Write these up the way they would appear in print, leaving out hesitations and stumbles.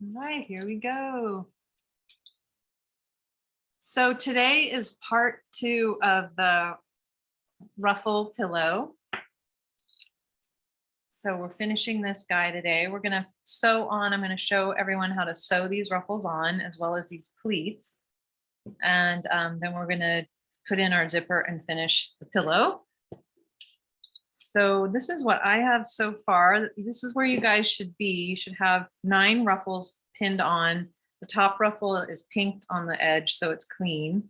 All right, here we go. So today is part 2 of the ruffle pillow. So we're finishing this guy today. We're going to sew on. I'm going to show everyone how to sew these ruffles on as well as these pleats. And then we're going to put in our zipper and finish the pillow. So this is what I have so far. This is where you guys should be. You should have 9 ruffles pinned on. The top ruffle is pinked on the edge, so it's clean.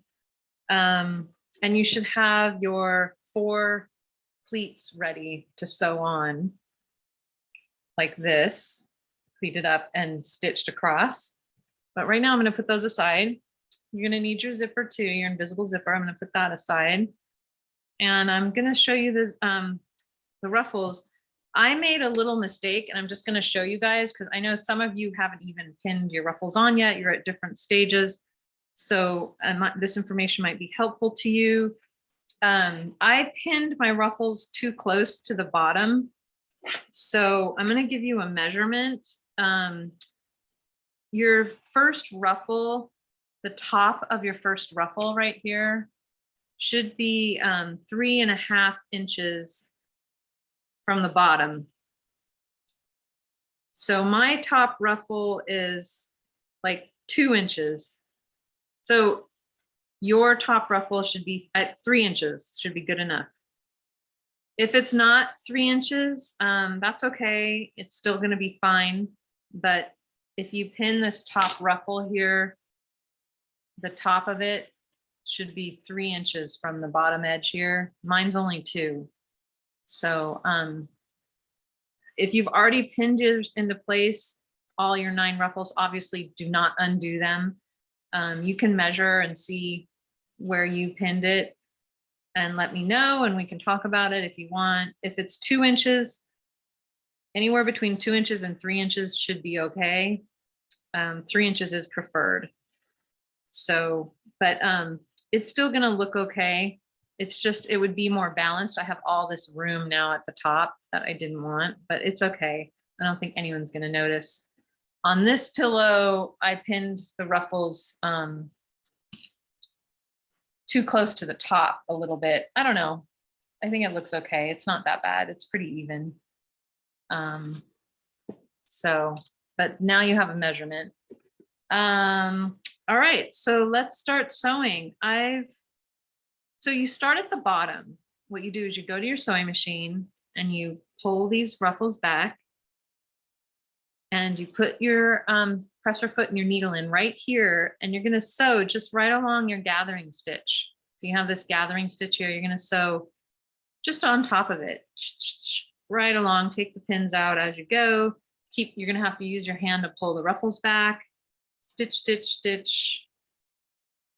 And you should have your 4 pleats ready to sew on like this, pleated up and stitched across. But right now I'm going to put those aside. You're going to need your zipper too, your invisible zipper. I'm going to put that aside. And I'm going to show you the ruffles. I made a little mistake and I'm just going to show you guys because I know some of you haven't even pinned your ruffles on yet. You're at different stages. So this information might be helpful to you. I pinned my ruffles too close to the bottom. So I'm going to give you a measurement. Your first ruffle, the top of your first ruffle right here should be 3.5 inches from the bottom. So my top ruffle is like 2 inches. So your top ruffle should be at 3 inches, should be good enough. If it's not 3 inches, that's okay. It's still going to be fine. But if you pin this top ruffle here, the top of it should be 3 inches from the bottom edge here. Mine's only 2. So if you've already pinned yours into place, all your 9 ruffles, obviously do not undo them. You can measure and see where you pinned it and let me know, and we can talk about it if you want. If it's 2 inches, anywhere between 2 inches and 3 inches should be okay. 3 inches is preferred. So, but it's still gonna look okay. It's just, it would be more balanced. I have all this room now at the top that I didn't want, but it's okay. I don't think anyone's gonna notice. On this pillow, I pinned the ruffles too close to the top a little bit. I don't know. I think it looks okay. It's not that bad. It's pretty even. So, but now you have a measurement. All right, so let's start sewing. So you start at the bottom. What you do is you go to your sewing machine and you pull these ruffles back and you put your presser foot and your needle in right here, and you're gonna sew just right along your gathering stitch. So you have this gathering stitch here, you're gonna sew just on top of it, right along, take the pins out as you go. You're gonna have to use your hand to pull the ruffles back, stitch, stitch, stitch,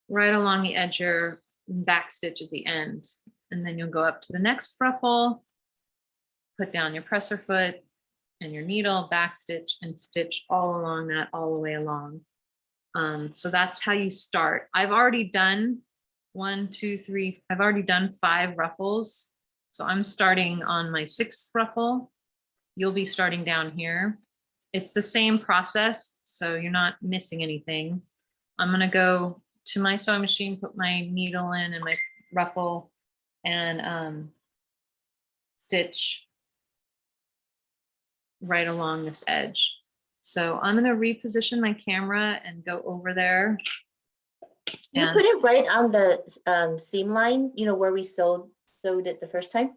right along the edge here, back stitch at the end. And then you'll go up to the next ruffle, put down your presser foot and your needle, back stitch and stitch all along that, all the way along. So that's how you start. I've already done 1, 2, 3, I've already done 5 ruffles. So I'm starting on my 6th ruffle. You'll be starting down here. It's the same process, so you're not missing anything. I'm gonna go to my sewing machine, put my needle in and my ruffle and stitch right along this edge. So I'm going to reposition my camera and go over there. You put it right on the seam line, you know, where we sewed it the first time?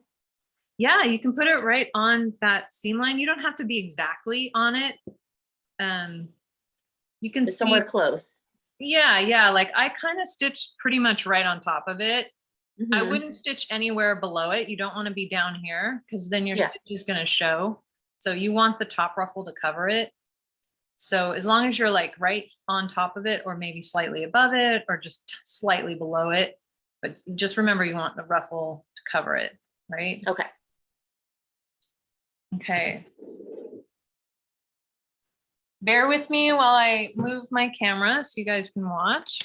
Yeah, you can put it right on that seam line. You don't have to be exactly on it. You can see somewhere close. Yeah, like I kind of stitched pretty much right on top of it. I wouldn't stitch anywhere below it. You don't want to be down here because then your stitch is going to show. So you want the top ruffle to cover it. So as long as you're like right on top of it or maybe slightly above it or just slightly below it, but just remember you want the ruffle to cover it, right? Okay. Okay. Bear with me while I move my camera so you guys can watch.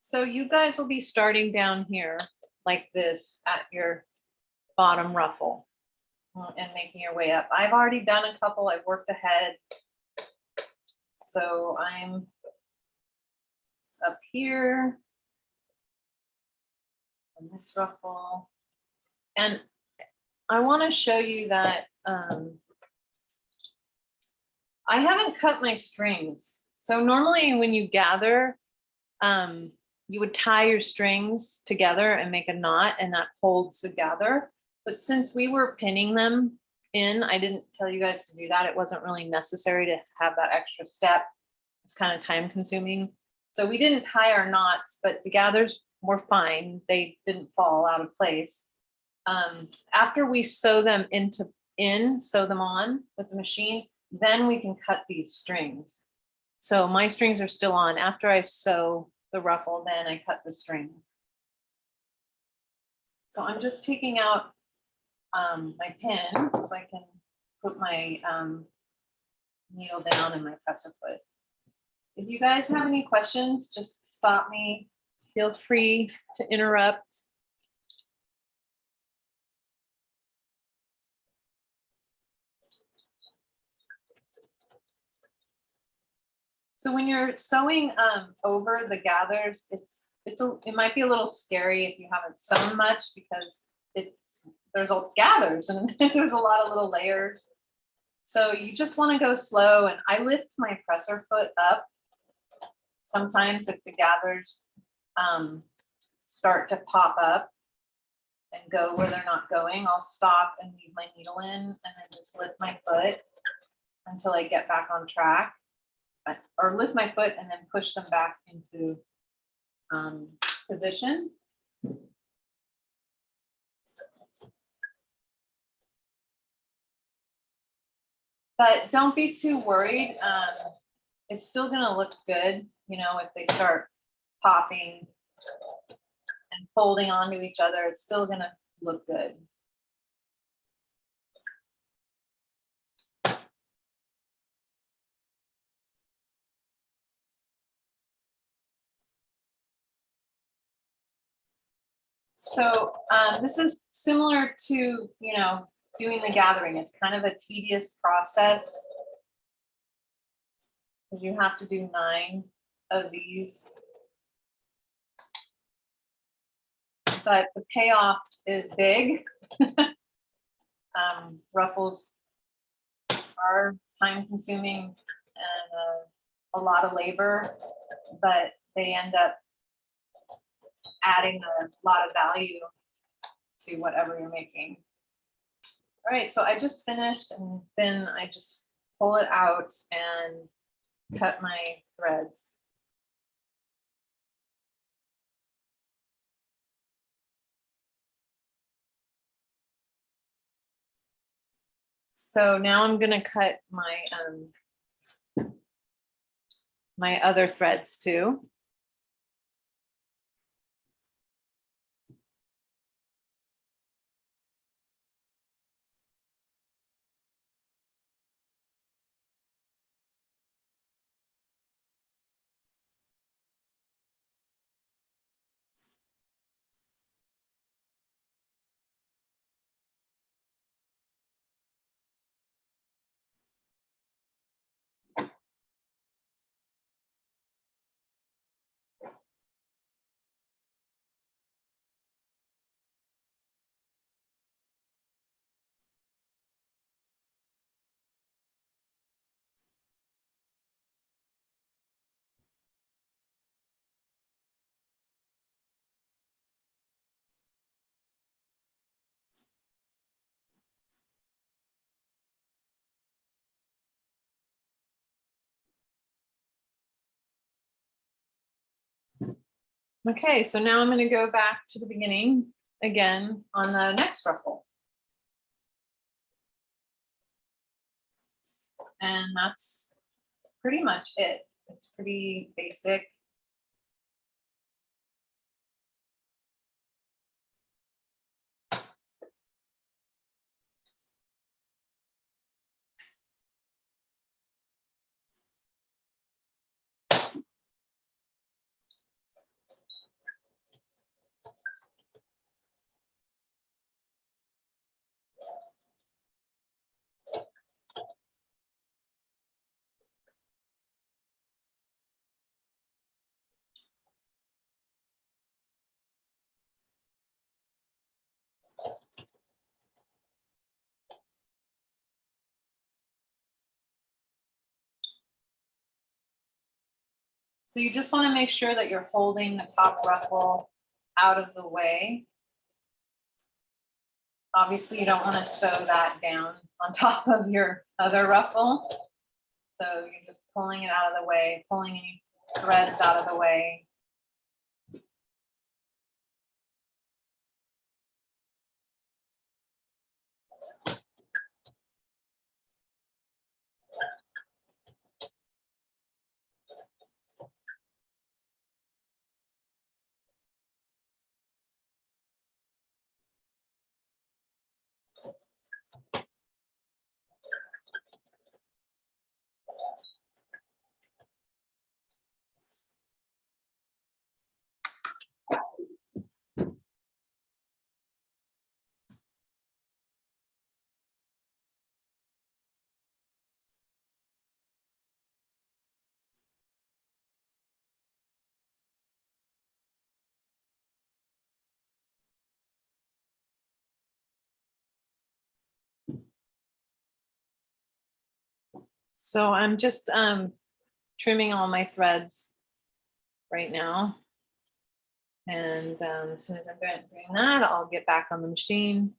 So you guys will be starting down here like this at your bottom ruffle and making your way up. I've already done a couple. I've worked ahead. So I'm up here on this ruffle. And I want to show you that I haven't cut my strings. So normally when you gather, you would tie your strings together and make a knot, and that holds together. But since we were pinning them in, I didn't tell you guys to do that. It wasn't really necessary to have that extra step. It's kind of time consuming. So we didn't tie our knots, but the gathers were fine. They didn't fall out of place. After we sew them sew them on with the machine, then we can cut these strings. So my strings are still on. After I sew the ruffle, then I cut the strings. So I'm just taking out my pin so I can put my needle down in my presser foot. If you guys have any questions, just stop me. Feel free to interrupt. So when you're sewing over the gathers, it might be a little scary if you haven't sewn much, because there's gathers and there's a lot of little layers. So you just want to go slow, and I lift my presser foot up. Sometimes if the gathers start to pop up and go where they're not going, I'll stop and leave my needle in and then just lift my foot until I get back on track. Or lift my foot and then push them back into position. But don't be too worried. It's still gonna look good, you know, if they start popping and folding onto each other, it's still gonna look good. So this is similar to, you know, doing the gathering. It's kind of a tedious process, because you have to do 9 of these. But the payoff is big. Ruffles are time consuming and a lot of labor, but they end up adding a lot of value to whatever you're making. All right, so I just finished, and then I just pull it out and cut my threads. So now I'm gonna cut my other threads too. Okay, so now I'm going to go back to the beginning again on the next ruffle. And that's pretty much it. It's pretty basic. So you just want to make sure that you're holding the top ruffle out of the way. Obviously, you don't want to sew that down on top of your other ruffle. So you're just pulling it out of the way, pulling any threads out of the way. So I'm just trimming all my threads right now. And as soon as I'm done doing that, I'll get back on the machine.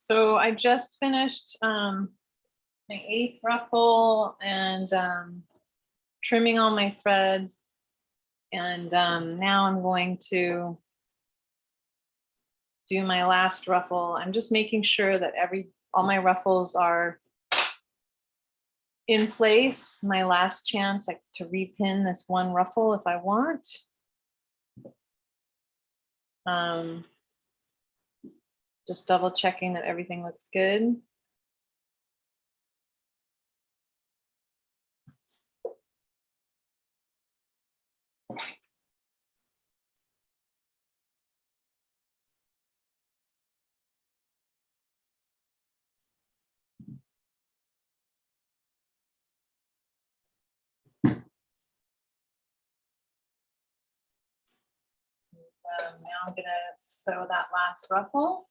So I just finished my 8th ruffle and trimming all my threads. And now I'm going to do my last ruffle. I'm just making sure that all my ruffles are in place, my last chance to repin this one ruffle if I want. Just double checking that everything looks good. Now I'm gonna sew that last ruffle.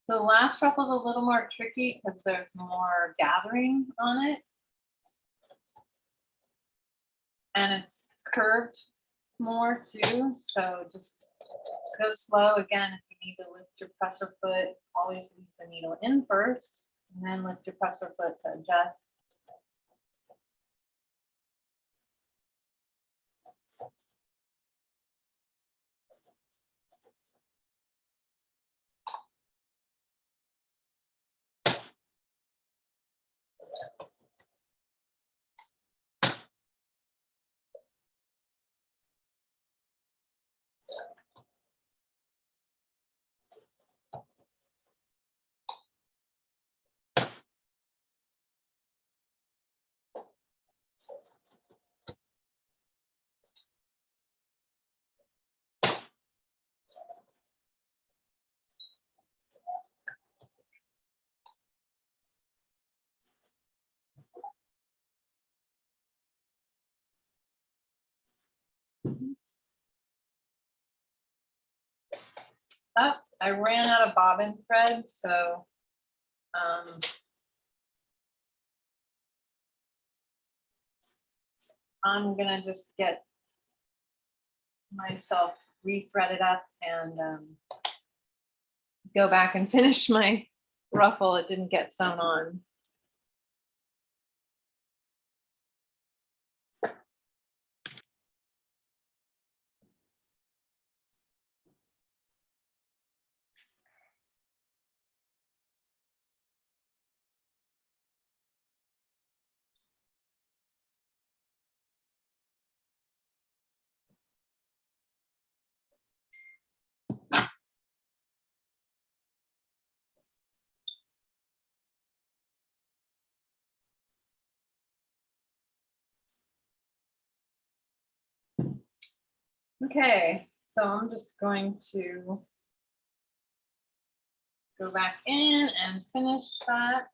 The last ruffle is a little more tricky because there's more gathering on it. And it's curved more too, so just go slow. Again, if you need to lift your presser foot, always leave the needle in first, and then lift your presser foot to adjust. Oh, I ran out of bobbin thread, so I'm gonna just get myself re-threaded up and go back and finish my ruffle. It didn't get sewn on. Okay, so I'm just going to go back in and finish that.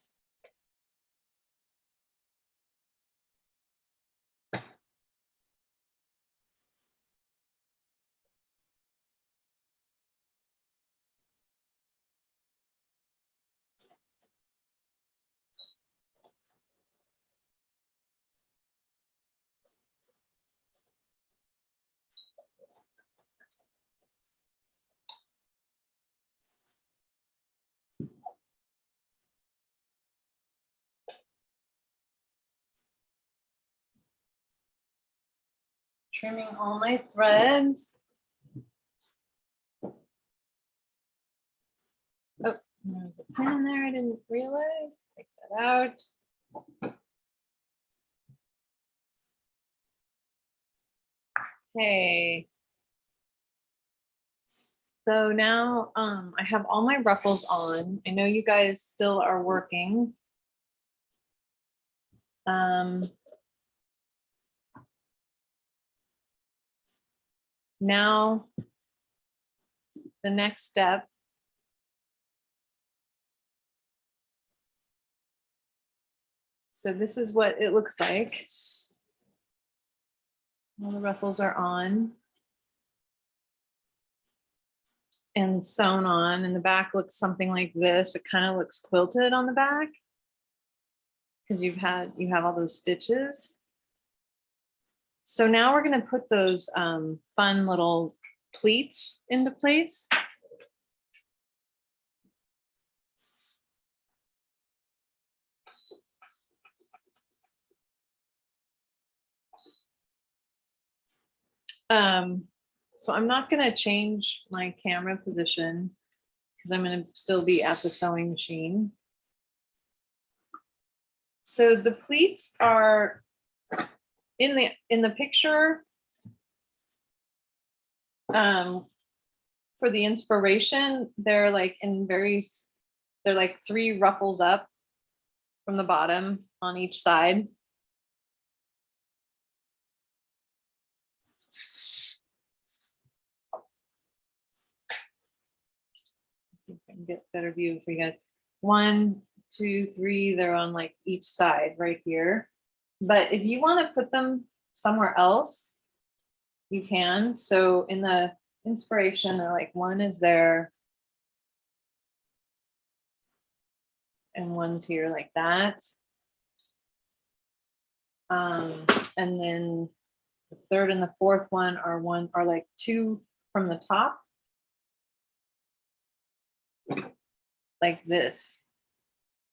Trimming all my threads. Oh, there's a pin in there I didn't realize. Take that out. Okay. So now I have all my ruffles on. I know you guys still are working. Now the next step so this is what it looks like. All the ruffles are on. and sewn on, and the back looks something like this. It kind of looks quilted on the back because you have all those stitches. So now we're going to put those fun little pleats into place. So I'm not going to change my camera position because I'm going to still be at the sewing machine. So the pleats are in the picture for the inspiration. They're like they're like 3 ruffles up from the bottom on each side. I can get a better view for you guys. 1, 2, 3, they're on like each side right here. But if you want to put them somewhere else, you can. So in the inspiration, they're like 1 is there and 1's here like that. And then the 3rd and the 4th one are like 2 from the top, like this.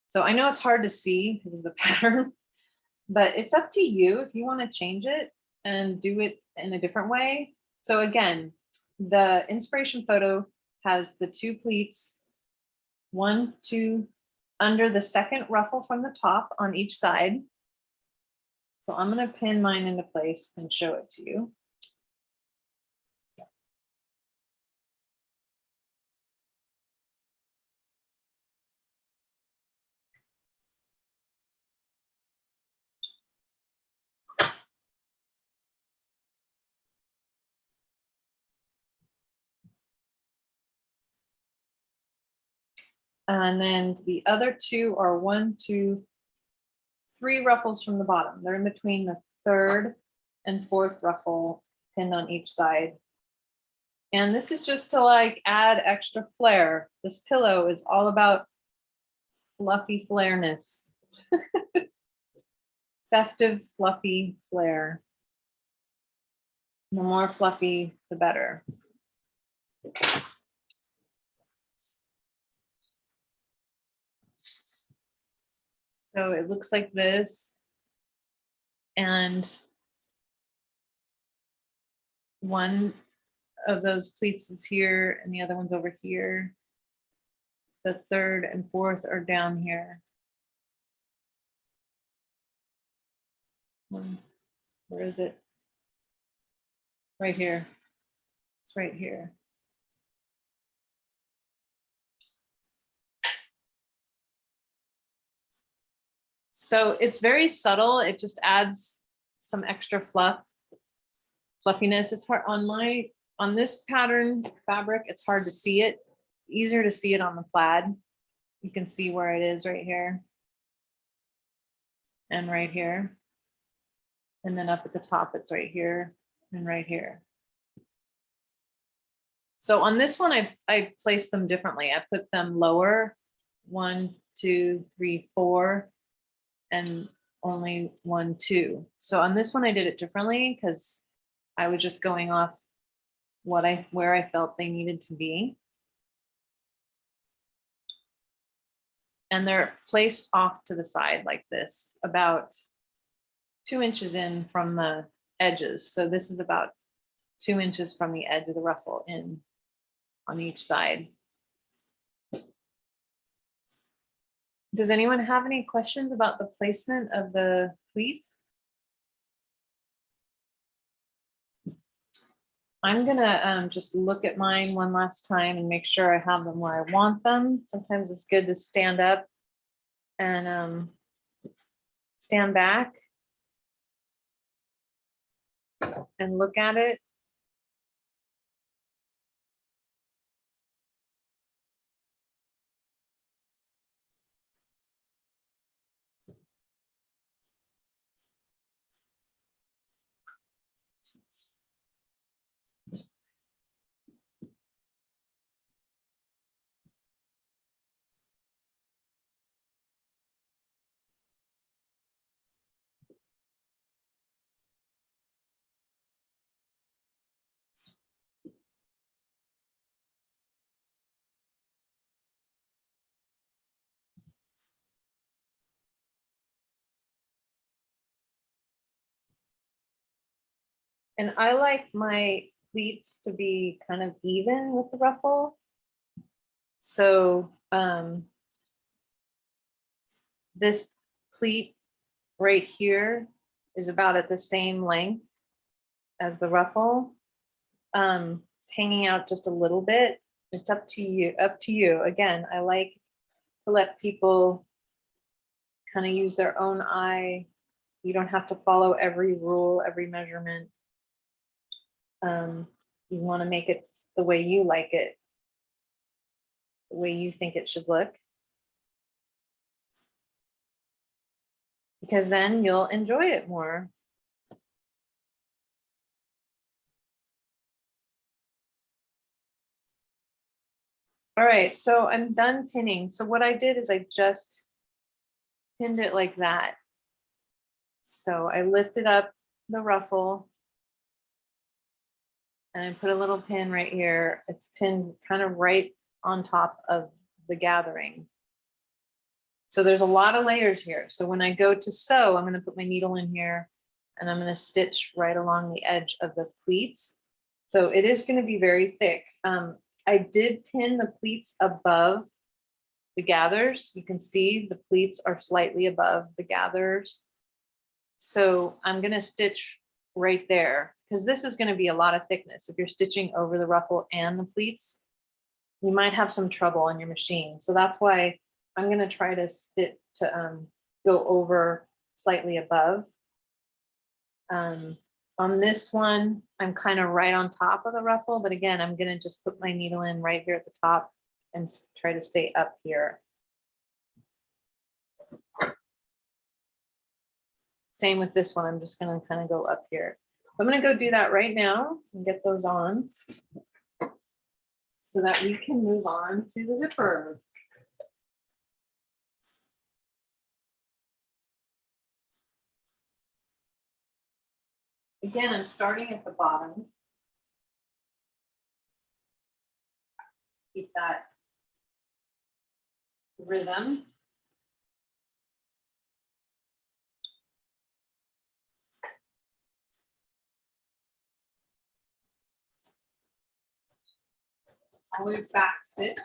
So I know it's hard to see because of the pattern, but it's up to you if you want to change it and do it in a different way. So again, the inspiration photo has the 2 pleats, 1, 2, under the 2nd ruffle from the top on each side. So I'm going to pin mine into place and show it to you. And then the other 2 are 1, 2, 3 ruffles from the bottom. They're in between the 3rd and 4th ruffle pinned on each side. And this is just to like add extra flair. This pillow is all about fluffy flairness. Festive, fluffy flair. The more fluffy, the better. So it looks like this. And one of those pleats is here and the other one's over here. The 3rd and 4th are down here. Where is it? Right here. It's right here. So it's very subtle. It just adds some extra fluffiness. It's hard on this pattern fabric. It's hard to see it. Easier to see it on the plaid. You can see where it is right here and right here. And then up at the top, it's right here and right here. So on this one, I placed them differently. I put them lower, 1, 2, 3, 4, and only 1, 2. So on this one, I did it differently because I was just going off where I felt they needed to be. And they're placed off to the side like this, about 2 inches in from the edges. So this is about 2 inches from the edge of the ruffle in on each side. Does anyone have any questions about the placement of the pleats? I'm gonna just look at mine one last time and make sure I have them where I want them. Sometimes it's good to stand up and stand back and look at it. And I like my pleats to be kind of even with the ruffle. So this pleat right here is about at the same length as the ruffle. Hanging out just a little bit. It's up to you. Again, I like to let people kind of use their own eye. You don't have to follow every rule, every measurement. You want to make it the way you like it, the way you think it should look. Because then you'll enjoy it more. All right, so I'm done pinning. So what I did is I just pinned it like that. So I lifted up the ruffle and I put a little pin right here. It's pinned kind of right on top of the gathering. So there's a lot of layers here. So when I go to sew, I'm going to put my needle in here and I'm going to stitch right along the edge of the pleats. So it is going to be very thick. I did pin the pleats above the gathers. You can see the pleats are slightly above the gathers. So I'm going to stitch right there because this is going to be a lot of thickness. If you're stitching over the ruffle and the pleats, you might have some trouble on your machine. So that's why I'm going to try to stitch to go over slightly above. On this one, I'm kind of right on top of the ruffle, but again, I'm going to just put my needle in right here at the top and try to stay up here. Same with this one. I'm just going to kind of go up here. I'm going to go do that right now and get those on so that we can move on to the zipper. Again, I'm starting at the bottom. Keep that rhythm. Always back stitch.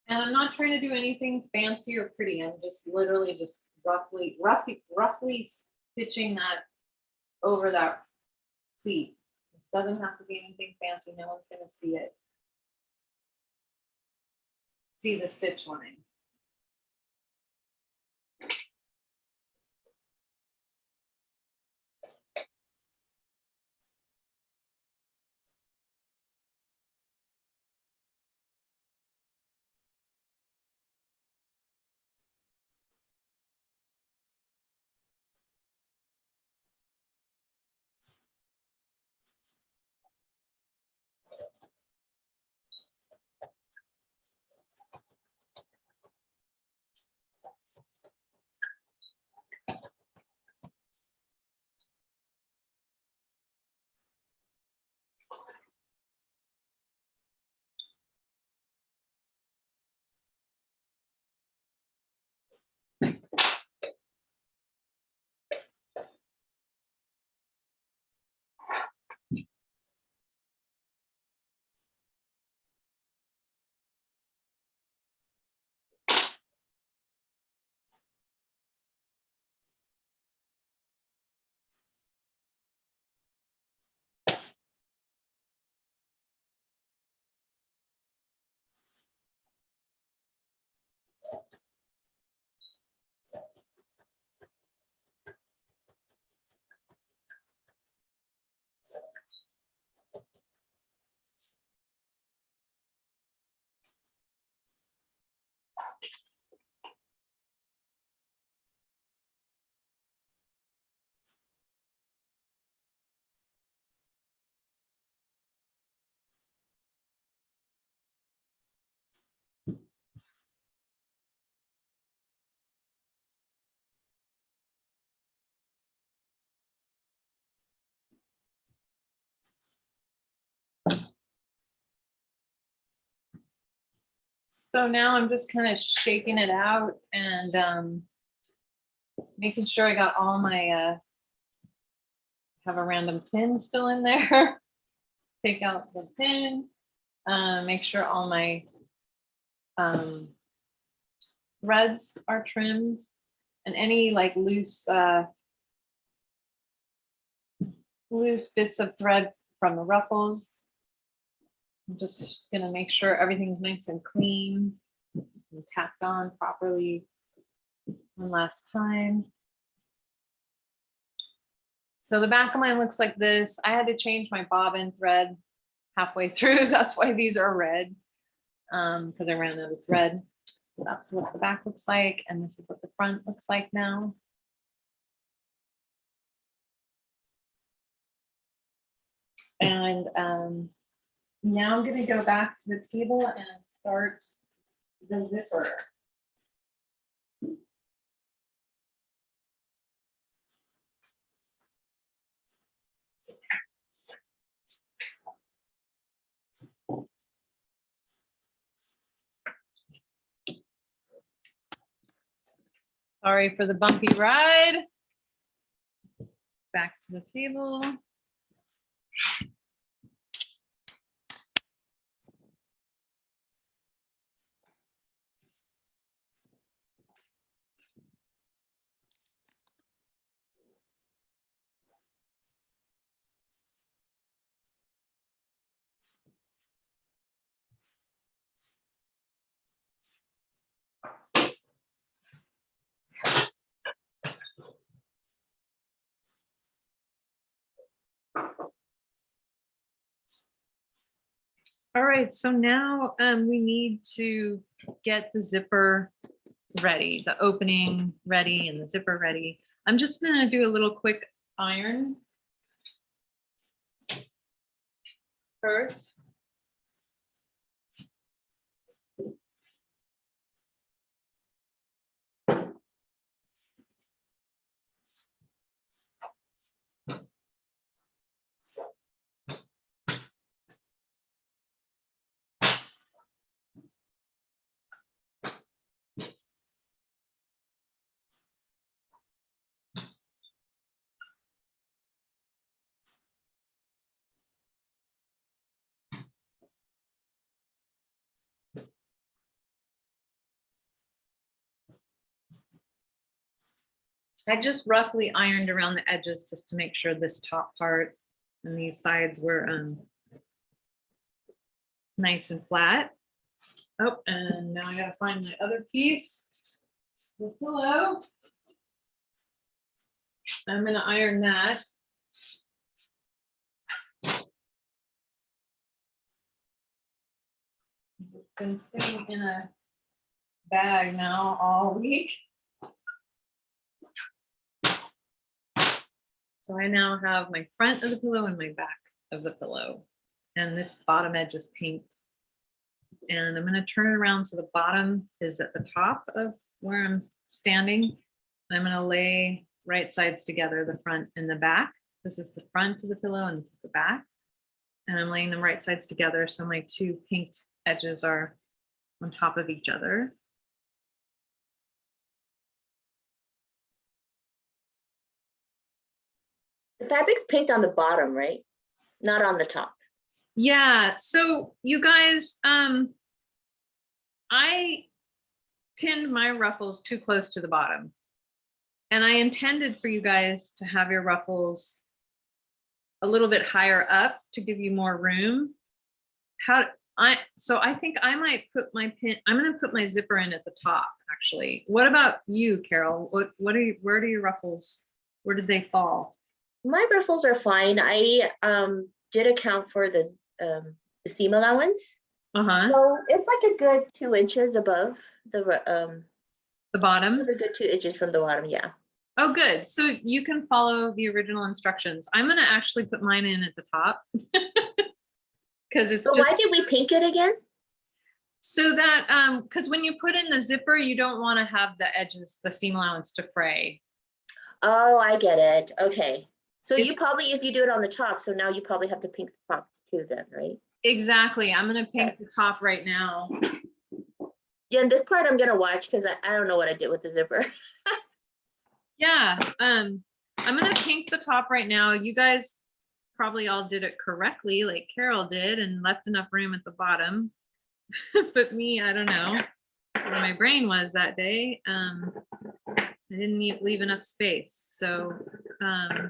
And I'm not trying to do anything fancy or pretty. I'm just literally just roughly stitching that over that pleat. It doesn't have to be anything fancy. No one's going to see it. See the stitch line. So now I'm just kind of shaking it out and making sure I got all my, have a random pin still in there. Take out the pin, make sure all my threads are trimmed and any like loose bits of thread from the ruffles. I'm just gonna make sure everything's nice and clean and tacked on properly one last time. So the back of mine looks like this. I had to change my bobbin thread halfway through, so that's why these are red, because I ran out of thread. So that's what the back looks like, and this is what the front looks like now. And now I'm gonna go back to the table and start the zipper. Sorry for the bumpy ride. Back to the table. All right, so now we need to get the zipper ready, the opening ready and the zipper ready. I'm just gonna do a little quick iron first. I just roughly ironed around the edges just to make sure this top part and these sides were nice and flat. Oh, and now I gotta find my other piece, the pillow. I'm gonna iron that. It's been sitting in a bag now all week. So I now have my front of the pillow and my back of the pillow. And this bottom edge is pink. And I'm gonna turn it around so the bottom is at the top of where I'm standing. I'm gonna lay right sides together, the front and the back. This is the front of the pillow and this is the back. And I'm laying them right sides together so my two pink edges are on top of each other. The fabric's pinked on the bottom, right? Not on the top. Yeah, so you guys, I pinned my ruffles too close to the bottom. And I intended for you guys to have your ruffles a little bit higher up to give you more room. So I think I might put my pin, I'm gonna put my zipper in at the top, actually. What about you, Carol? Where do your ruffles, where did they fall? My ruffles are fine. I did account for the seam allowance. So it's like a good 2 inches above the bottom? A good 2 inches from the bottom, yeah. Oh, good. So you can follow the original instructions. I'm gonna actually put mine in at the top. Because it's So why did we pink it again? So that, because when you put in the zipper, you don't want to have the edges, the seam allowance to fray. Oh, I get it. Okay. So you probably, if you do it on the top, so now you probably have to pink the top too then, right? Exactly. I'm going to pink the top right now. Yeah, and this part I'm gonna watch because I don't know what I did with the zipper. Yeah, I'm gonna pink the top right now. You guys probably all did it correctly, like Carol did, and left enough room at the bottom. But me, I don't know where my brain was that day. I didn't leave enough space. So I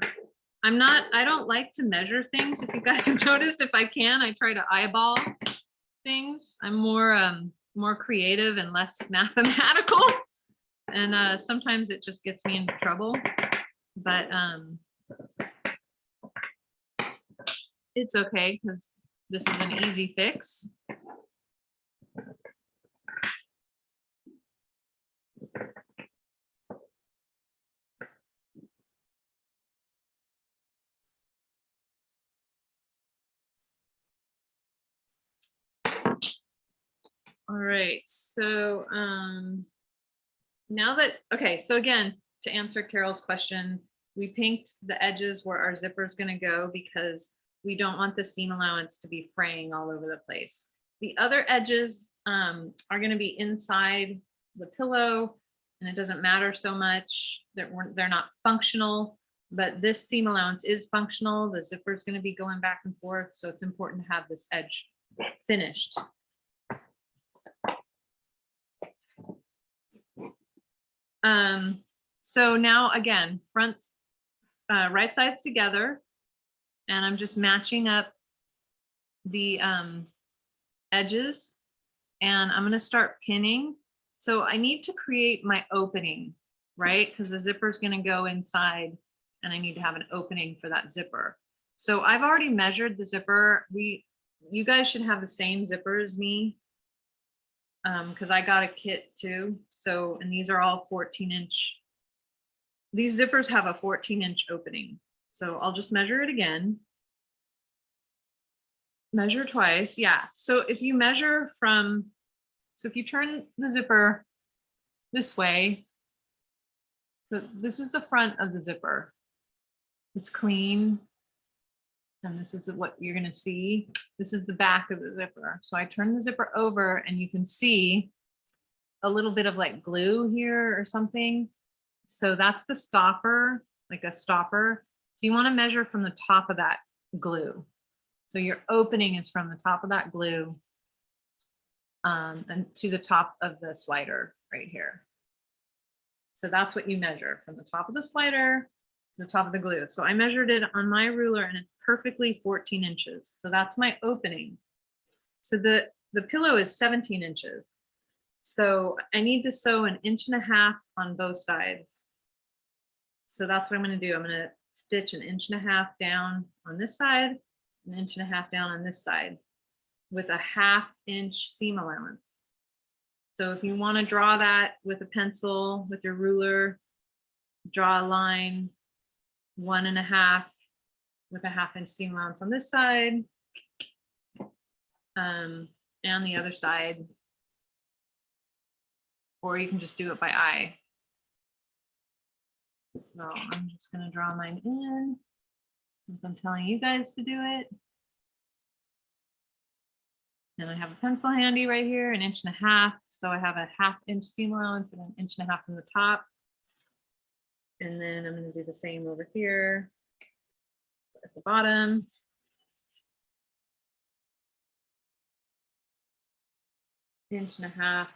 don't like to measure things. If you guys have noticed, if I can, I try to eyeball things. I'm more creative and less mathematical. And sometimes it just gets me into trouble. But it's okay because this is an easy fix. All right, so now that, okay, so again, to answer Carol's question, we pinked the edges where our zipper is going to go because we don't want the seam allowance to be fraying all over the place. The other edges are going to be inside the pillow, and it doesn't matter so much that they're not functional, but this seam allowance is functional. The zipper is going to be going back and forth, so it's important to have this edge finished. So now again, fronts, right sides together, and I'm just matching up the edges, and I'm going to start pinning. So I need to create my opening, right? Because the zipper is going to go inside and I need to have an opening for that zipper. So I've already measured the zipper. You guys should have the same zipper as me because I got a kit too. So, and these are all 14-inch. These zippers have a 14-inch opening. So I'll just measure it again. Measure twice. Yeah. So if you measure from, so if you turn the zipper this way, so this is the front of the zipper. It's clean. And this is what you're going to see. This is the back of the zipper. So I turn the zipper over and you can see a little bit of like glue here or something. So that's the stopper, like a stopper. So you want to measure from the top of that glue. So your opening is from the top of that glue and to the top of the slider right here. So that's what you measure from the top of the slider to the top of the glue. So I measured it on my ruler and it's perfectly 14 inches. So that's my opening. So the pillow is 17 inches. So I need to sew 1.5 inches on both sides. So that's what I'm going to do. I'm going to stitch 1.5 inches down on this side, 1.5 inches down on this side with a 1/2 inch seam allowance. So if you want to draw that with a pencil, with your ruler, draw a line 1.5 with a 1/2 inch seam allowance on this side and the other side, or you can just do it by eye. So I'm just going to draw mine in since I'm telling you guys to do it. And I have a pencil handy right here, 1.5 inches. So I have a 1/2 inch seam allowance and 1.5 inches from the top. And then I'm going to do the same over here at the bottom. 1.5 inches.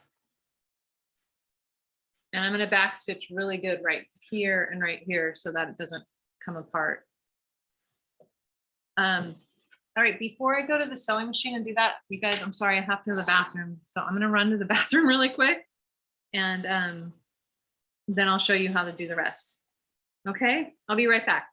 And I'm going to back stitch really good right here and right here so that it doesn't come apart. All right, before I go to the sewing machine and do that, you guys, I'm sorry, I have to go to the bathroom. So I'm going to run to the bathroom really quick and then I'll show you how to do the rest. Okay, I'll be right back.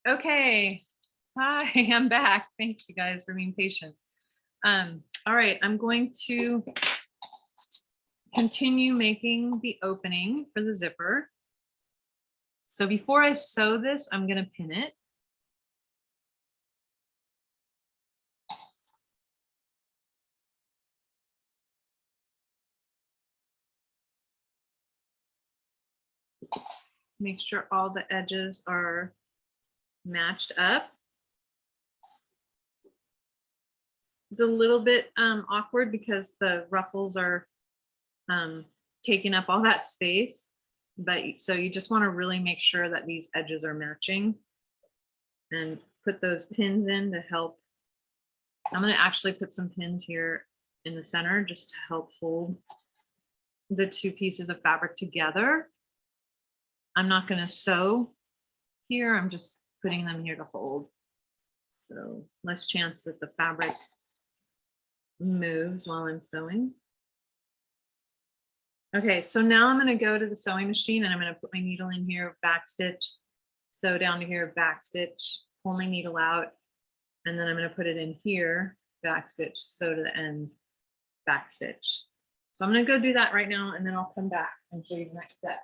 Okay. Hi, I'm back. Thanks you guys for being patient. All right, I'm going to continue making the opening for the zipper. So before I sew this, I'm going to pin it. Make sure all the edges are matched up. It's a little bit awkward because the ruffles are taking up all that space, but so you just want to really make sure that these edges are matching and put those pins in to help. I'm going to actually put some pins here in the center just to help hold the two pieces of fabric together. I'm not going to sew here. I'm just putting them here to hold. So less chance that the fabric moves while I'm sewing. Okay, so now I'm going to go to the sewing machine and I'm going to put my needle in here, back stitch, sew down to here, back stitch, pull my needle out, and then I'm going to put it in here, back stitch, sew to the end, back stitch. So I'm going to go do that right now and then I'll come back and show you the next step.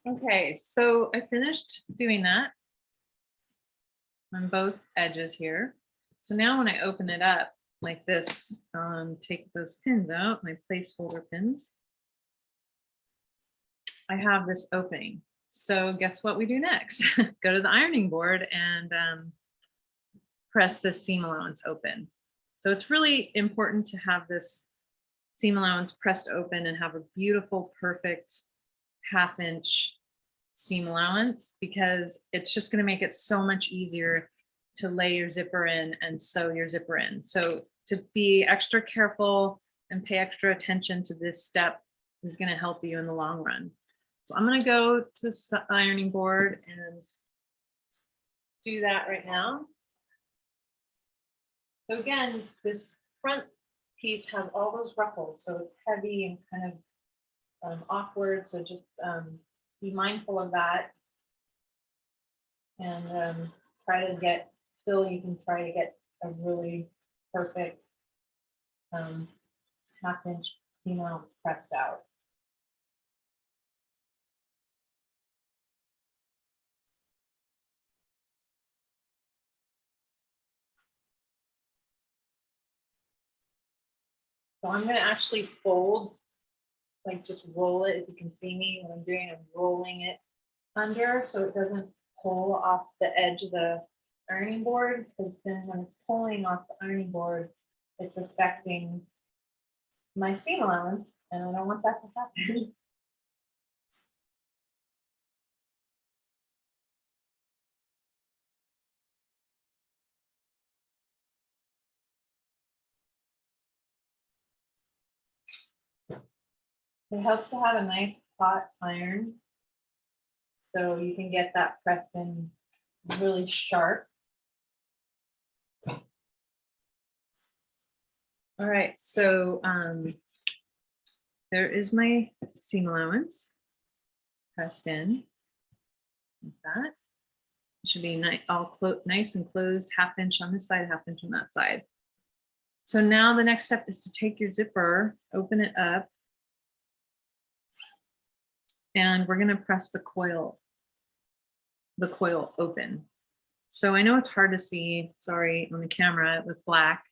Okay, so I finished doing that on both edges here. So now when I open it up like this, take those pins out, my placeholder pins, I have this opening. So guess what we do next? Go to the ironing board and press the seam allowance open. So it's really important to have this seam allowance pressed open and have a beautiful, perfect 1/2 inch seam allowance, because it's just going to make it so much easier to lay your zipper in and sew your zipper in. So to be extra careful and pay extra attention to this step is going to help you in the long run. So I'm going to go to the ironing board and do that right now. So again, this front piece has all those ruffles, so it's heavy and kind of awkward. So just be mindful of that and try to get, still you can try to get a really perfect 1/2 inch seam allowance pressed out. So I'm going to actually fold, like just roll it. If you can see me when I'm doing, I'm rolling it under so it doesn't pull off the edge of the ironing board, because then when it's pulling off the ironing board, it's affecting my seam allowance, and I don't want that to happen. It helps to have a nice hot iron so you can get that pressed in really sharp. All right, so there is my seam allowance pressed in like that. It should be nice, all nice and closed, 1/2 inch on this side, 1/2 inch on that side. So now the next step is to take your zipper, open it up, and we're gonna press the coil open. So I know it's hard to see, sorry, on the camera with black,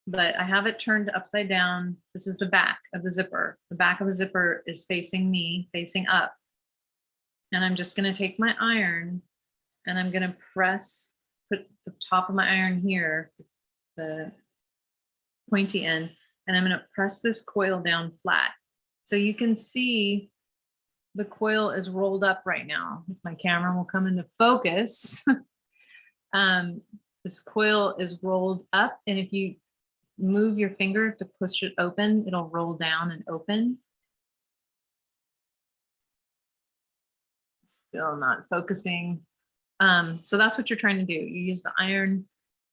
but I have it turned upside down. This is the back of the zipper. The back of the zipper is facing me, facing up. And I'm just gonna take my iron and I'm gonna put the top of my iron here, the pointy end, and I'm gonna press this coil down flat. So you can see the coil is rolled up right now. If my camera will come into focus. This coil is rolled up, and if you move your finger to push it open, it'll roll down and open. Still not focusing. So that's what you're trying to do. You use the iron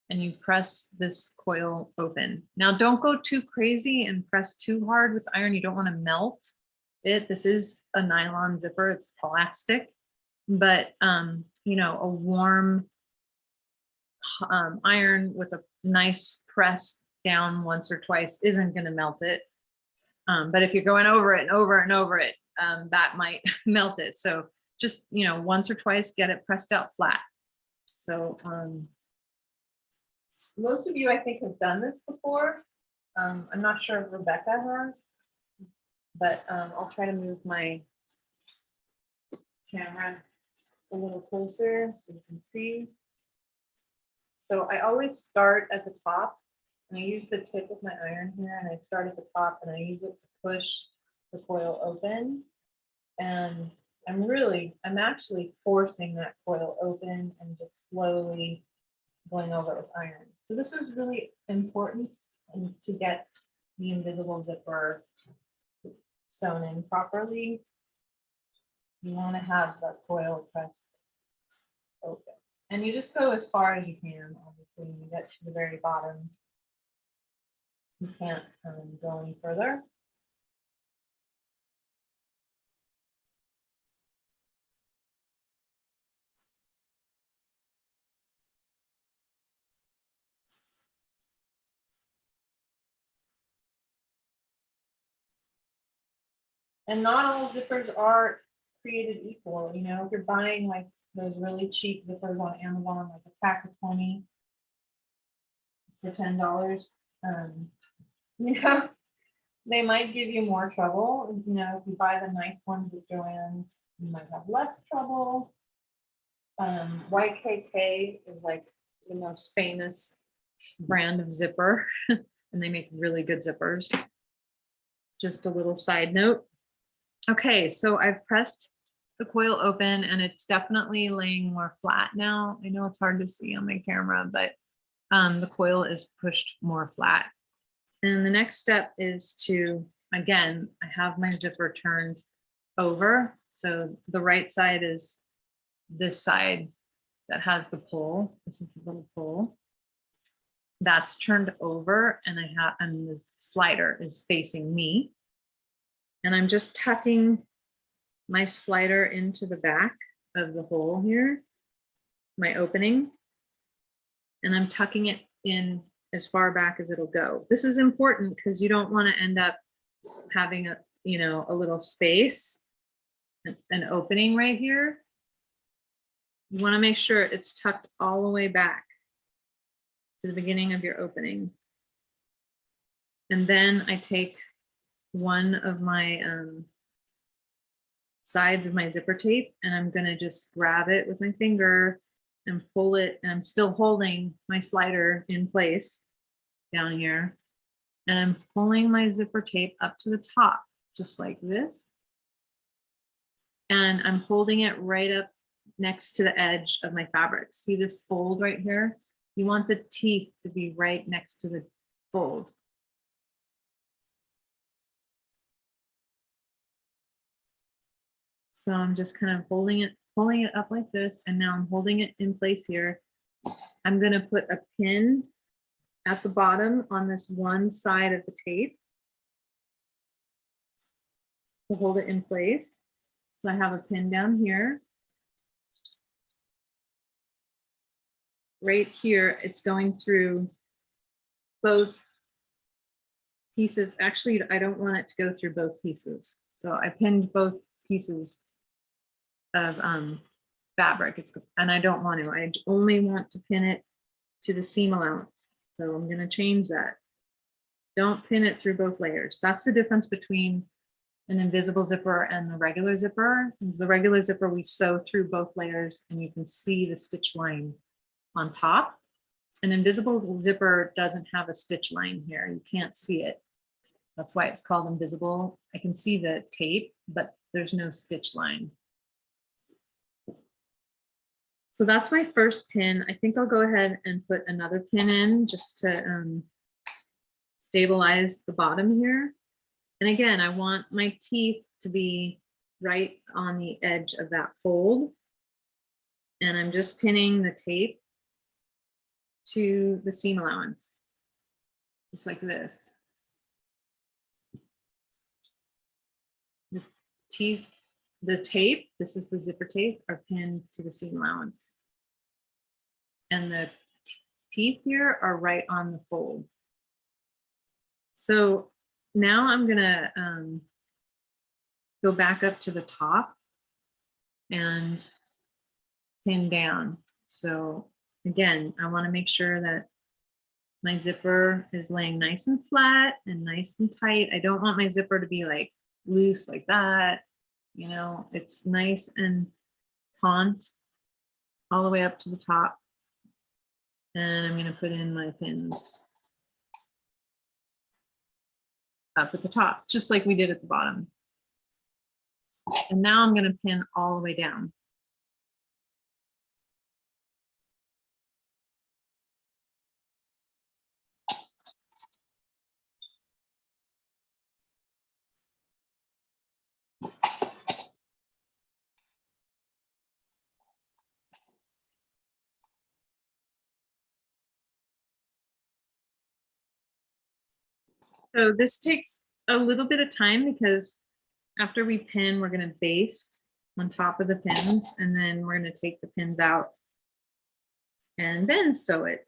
and you press this coil open. Now don't go too crazy and press too hard with iron. You don't want to melt it. This is a nylon zipper, it's plastic, but you know, a warm iron with a nice press down once or twice isn't going to melt it. But if you're going over it and over and over it, that might melt it. So just, you know, once or twice, get it pressed out flat. So most of you, I think, have done this before. I'm not sure if Rebecca has, but I'll try to move my camera a little closer so you can see. So I always start at the top, and I use the tip of my iron here, and I start at the top, and I use it to push the coil open. And I'm actually forcing that coil open and just slowly going over it with iron. So this is really important and to get the invisible zipper sewn in properly. You want to have the coil pressed open. And you just go as far as you can, obviously, when you get to the very bottom. You can't go any further. And not all zippers are created equal. You know, if you're buying like those really cheap zippers on Amazon, like a pack of 20 for $10, you know, they might give you more trouble. You know, if you buy the nice ones at Joann's, you might have less trouble. YKK is like the most famous brand of zipper, and they make really good zippers. Just a little side note. Okay, so I've pressed the coil open and it's definitely laying more flat now. I know it's hard to see on my camera, but the coil is pushed more flat. And the next step is to, again, I have my zipper turned over. So the right side is this side that has the pull. This is the little pull. That's turned over, and and the slider is facing me. And I'm just tucking my slider into the back of the hole here, my opening, and I'm tucking it in as far back as it'll go. This is important because you don't want to end up having a, you know, a little space, an opening right here. You want to make sure it's tucked all the way back to the beginning of your opening. And then I take one of my sides of my zipper tape, and I'm going to just grab it with my finger and pull it, and I'm still holding my slider in place down here, and I'm pulling my zipper tape up to the top just like this, and I'm holding it right up next to the edge of my fabric. See this fold right here? You want the teeth to be right next to the fold. So I'm just kind of pulling it up like this, and now I'm holding it in place here. I'm going to put a pin at the bottom on this one side of the tape to hold it in place. So I have a pin down here. Right here, it's going through both pieces. Actually, I don't want it to go through both pieces. So I pinned both pieces of fabric, and I don't want to. I only want to pin it to the seam allowance. So I'm going to change that. Don't pin it through both layers. That's the difference between an invisible zipper and the regular zipper. The regular zipper, we sew through both layers and you can see the stitch line on top. An invisible zipper doesn't have a stitch line here. You can't see it. That's why it's called invisible. I can see the tape, but there's no stitch line. So that's my first pin. I think I'll go ahead and put another pin in just to stabilize the bottom here. And again, I want my teeth to be right on the edge of that fold. And I'm just pinning the tape to the seam allowance, just like this. The teeth, the tape, this is the zipper tape, are pinned to the seam allowance. And the teeth here are right on the fold. So now I'm gonna go back up to the top and pin down. So again, I want to make sure that my zipper is laying nice and flat and nice and tight. I don't want my zipper to be like loose like that. You know, it's nice and taut all the way up to the top. And I'm going to put in my pins up at the top, just like we did at the bottom. And now I'm going to pin all the way down. So this takes a little bit of time because after we pin, we're going to baste on top of the pins, and then we're going to take the pins out and then sew it.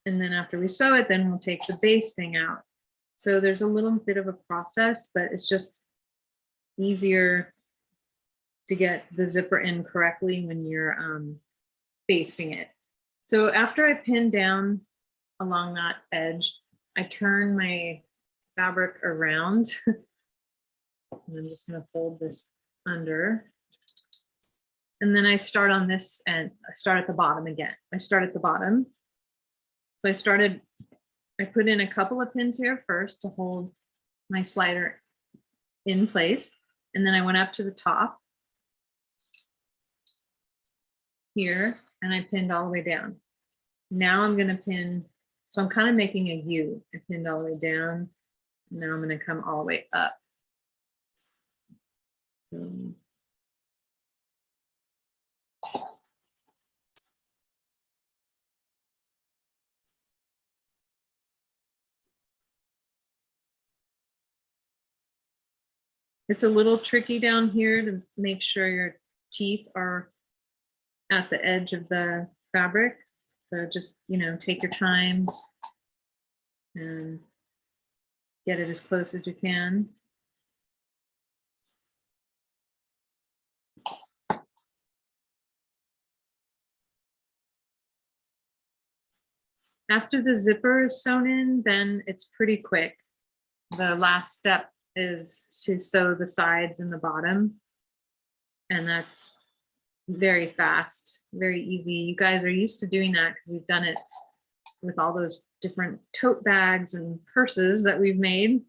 And then after we sew it, then we'll take the basting out. So there's a little bit of a process, but it's just easier to get the zipper in correctly when you're basting it. So after I pin down along that edge, I turn my fabric around. And I'm just going to fold this under. And then I start on this and I start at the bottom again. I start at the bottom. So I put in a couple of pins here first to hold my slider in place. And then I went up to the top here and I pinned all the way down. Now I'm going to pin, so I'm kind of making a U. I pinned all the way down. Now I'm going to come all the way up. It's a little tricky down here to make sure your teeth are at the edge of the fabric. So just, you know, take your time and get it as close as you can. After the zipper is sewn in, then it's pretty quick. The last step is to sew the sides and the bottom. And that's very fast, very easy. You guys are used to doing that because we've done it with all those different tote bags and purses that we've made.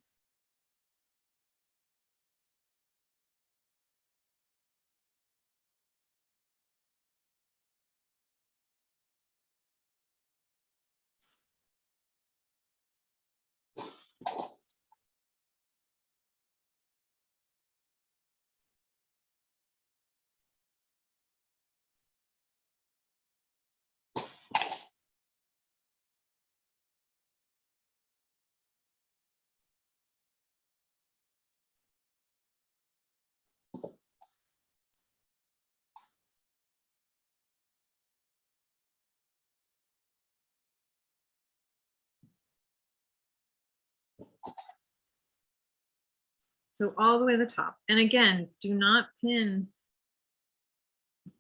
So all the way to the top. And again, do not pin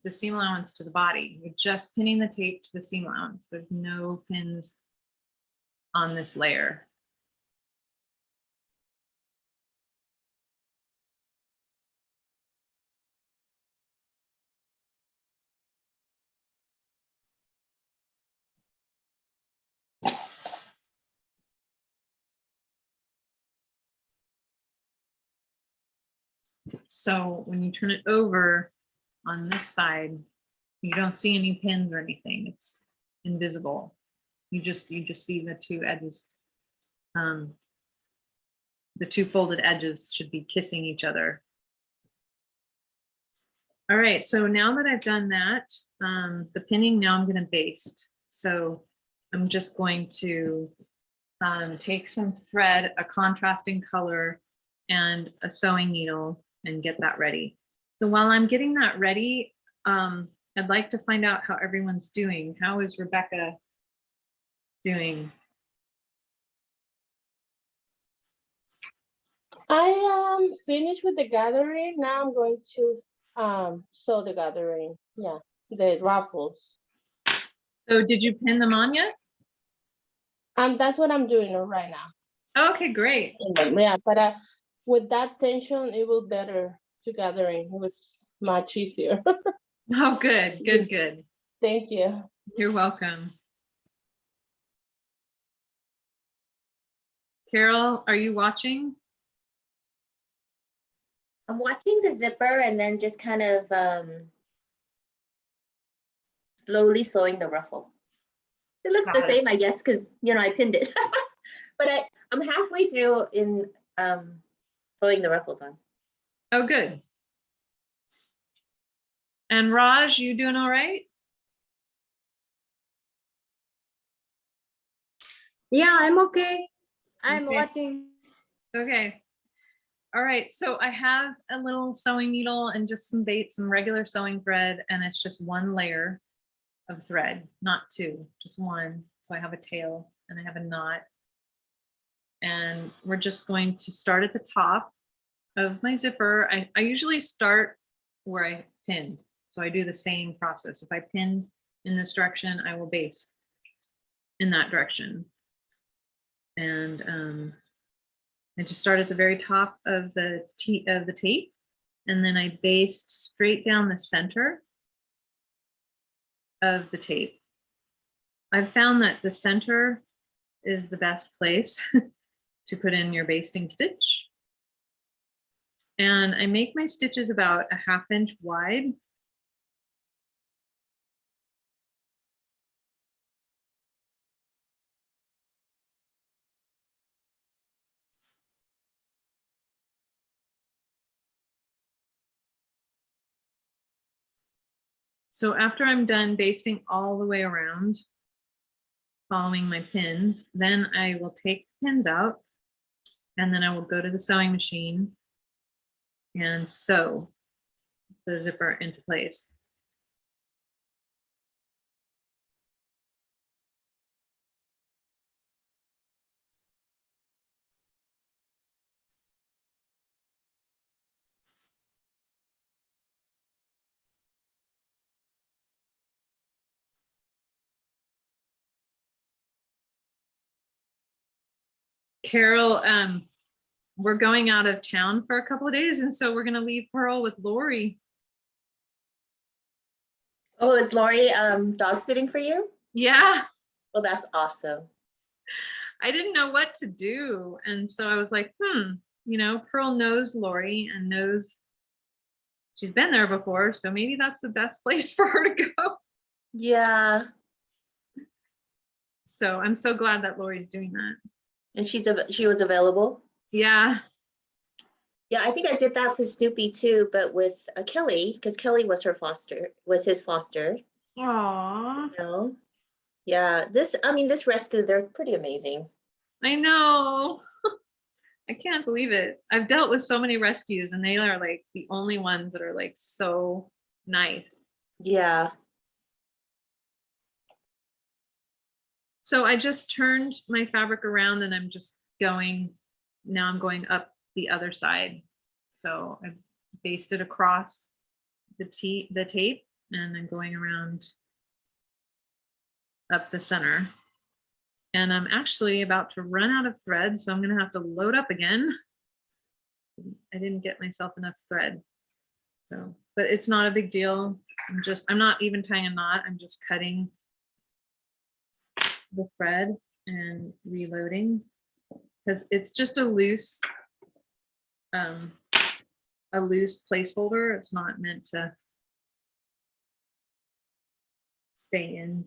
the seam allowance to the body. You're just pinning the tape to the seam allowance. There's no pins on this layer. So when you turn it over on this side, you don't see any pins or anything. It's invisible. You just see the two edges. The two folded edges should be kissing each other. All right, so now that I've done that, the pinning, now I'm going to baste. So I'm just going to take some thread, a contrasting color, and a sewing needle and get that ready. So while I'm getting that ready, I'd like to find out how everyone's doing. How is Rebecca doing? I am finished with the gathering. Now I'm going to sew the gathering. Yeah, the ruffles. So did you pin them on yet? That's what I'm doing right now. Okay, great. Yeah, but with that tension, it will better to gathering. It was much easier. Oh, good, good, good. Thank you. You're welcome. Carol, are you watching? I'm watching the zipper and then just kind of slowly sewing the ruffle. It looks the same, I guess, because I pinned it. But I'm halfway through in sewing the ruffles on. Oh, good. And Raj, you doing all right? Yeah, I'm okay. I'm Okay. watching. Okay. All right. So I have a little sewing needle and just some regular sewing thread, and it's just one layer of thread, not two, just one. So I have a tail and I have a knot. And we're just going to start at the top of my zipper. I usually start where I pinned. So I do the same process. If I pinned in this direction, I will baste in that direction. And I just start at the very top of the tape, and then I baste straight down the center of the tape. I've found that the center is the best place to put in your basting stitch. And I make my stitches about a 1/2 inch wide. So after I'm done basting all the way around, following my pins, then I will take the pins out, and then I will go to the sewing machine and sew the zipper into place. Carol, we're going out of town for a couple of days, and so we're going to leave Pearl with Lori. Oh, is Lori dog sitting for you? Yeah. Well, that's awesome. I didn't know what to do, and so I was like, Pearl knows Lori and knows she's been there before, so maybe that's the best place for her to go. Yeah. So I'm so glad that Lori's doing that. And she was available? Yeah. Yeah, I think I did that for Snoopy too, but with Kelly, because Kelly was his foster. Aww. Yeah, this rescue, they're pretty amazing. I know. I can't believe it. I've dealt with so many rescues, and they are like the only ones that are like so nice. Yeah. So I just turned my fabric around, and I'm just going, now I'm going up the other side So I basted across the tape and then going around up the center. And I'm actually about to run out of thread, so I'm gonna have to load up again. I didn't get myself enough thread. So, but it's not a big deal. I'm not even tying a knot. I'm just cutting the thread and reloading because it's just a loose placeholder. It's not meant to stay in.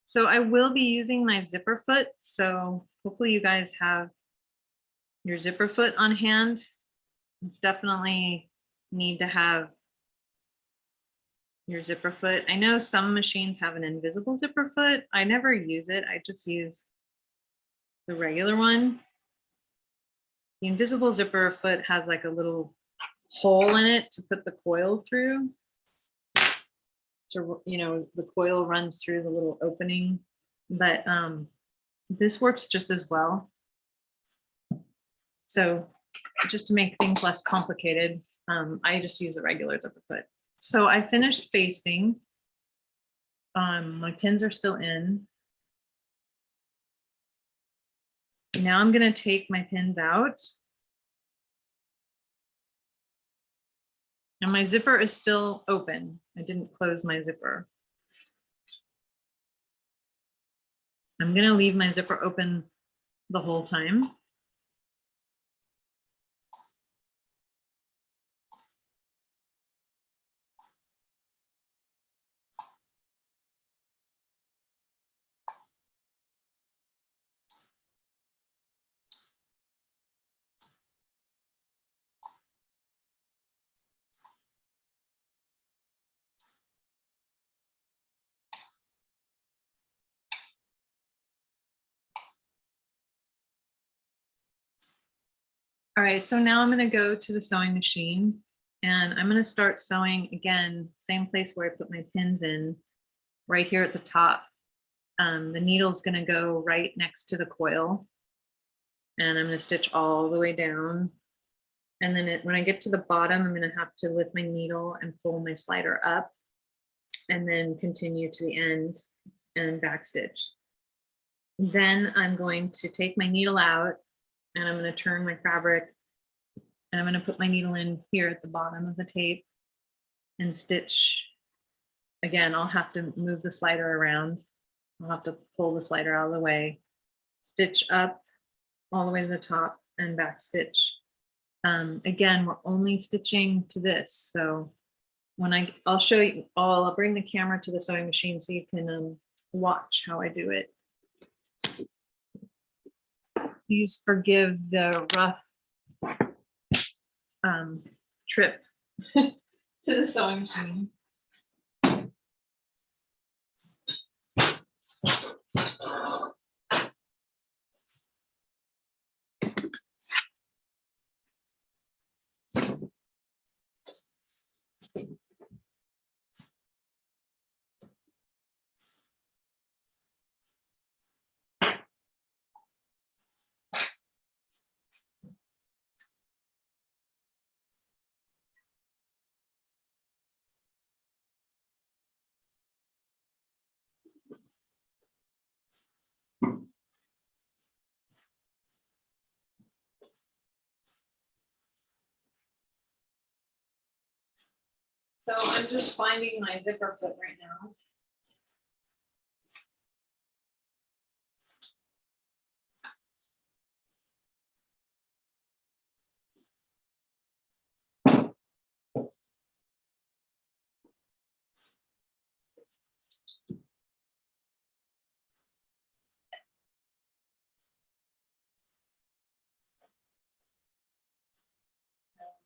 So I will be using my zipper foot. So hopefully you guys have your zipper foot on hand. It's definitely need to have your zipper foot. I know some machines have an invisible zipper foot. I never use it. I just use the regular one. The invisible zipper foot has like a little hole in it to put the coil through. So, you know, the coil runs through the little opening, but this works just as well. So just to make things less complicated, I just use a regular zipper foot. So I finished basting. My pins are still in. Now I'm going to take my pins out. And my zipper is still open. I didn't close my zipper. I'm going to leave my zipper open the whole time. All right, so now I'm going to go to the sewing machine and I'm going to start sewing again, same place where I put my pins in, right here at the top. The needle's going to go right next to the coil and I'm going to stitch all the way down. And then when I get to the bottom, I'm going to have to lift my needle and pull my slider up and then continue to the end and backstitch. Then I'm going to take my needle out and I'm going to turn my fabric and I'm going to put my needle in here at the bottom of the tape and stitch. Again, I'll have to move the slider around. I'll have to pull the slider out of the way, stitch up all the way to the top and backstitch. Again, we're only stitching to this. So when I'll show you, I'll bring the camera to the sewing machine so you can watch how I do it. Please forgive the rough trip to the sewing machine. So I'm just finding my zipper foot right now.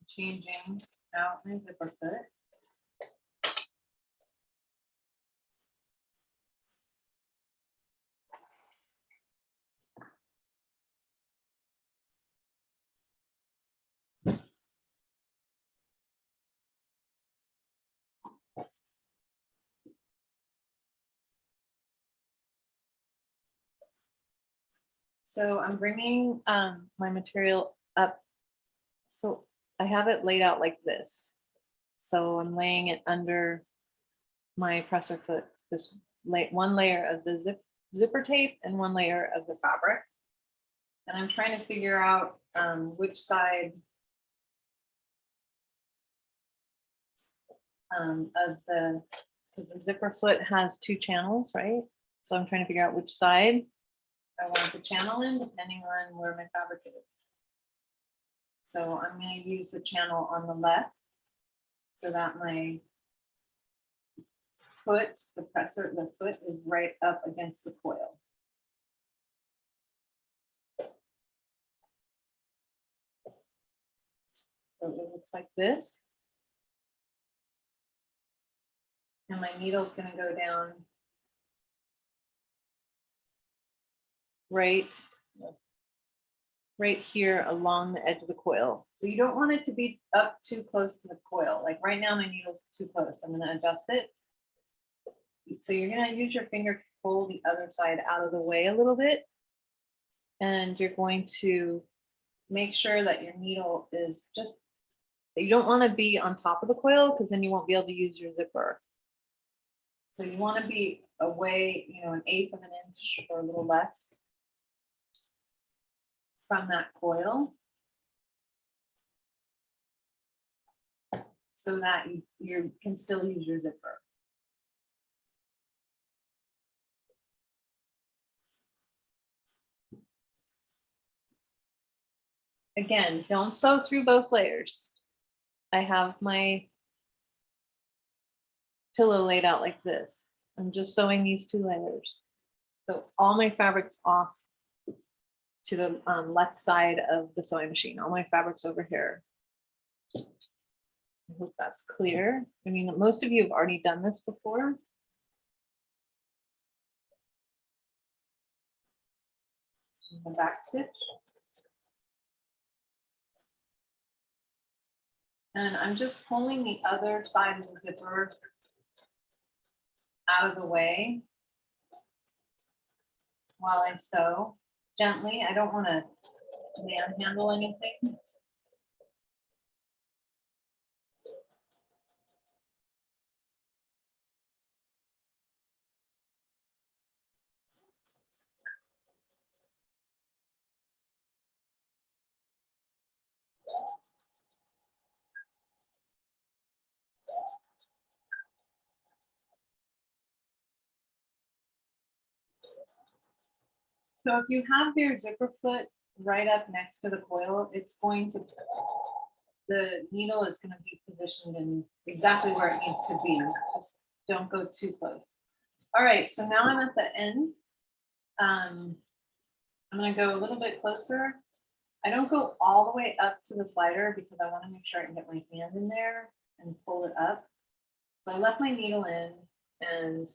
Changing out my zipper foot. So I'm bringing my material up. So I have it laid out like this. So I'm laying it under my presser foot, this one layer of the zipper tape and one layer of the fabric. And I'm trying to figure out which side of because the zipper foot has 2 channels, right? So I'm trying to figure out which side I want the channel in, depending on where my fabric is. So I'm going to use the channel on the left so that my foot, the foot is right up against the coil. So it looks like this. And my needle's going to go down right here along the edge of the coil. So you don't want it to be up too close to the coil. Like right now, my needle's too close. I'm going to adjust it. So you're going to use your finger to pull the other side out of the way a little bit. And you're going to make sure that your needle is just, you don't want to be on top of the coil because then you won't be able to use your zipper. So you want to be away, 1/8 of an inch or a little less from that coil so that you can still use your zipper. Again, don't sew through both layers. I have my pillow laid out like this. I'm just sewing these 2 layers. So all my fabric's off to the left side of the sewing machine. All my fabric's over here. I hope that's clear. I mean, most of you have already done this before. The back stitch. And I'm just pulling the other side of the zipper out of the way while I sew gently. I don't want to manhandle anything. So if you have your zipper foot right up next to the coil, the needle is going to be positioned in exactly where it needs to be. Just don't go too close. All right, so now I'm at the end. I'm going to go a little bit closer. I don't go all the way up to the slider because I want to make sure I can get my hand in there and pull it up. So I left my needle in and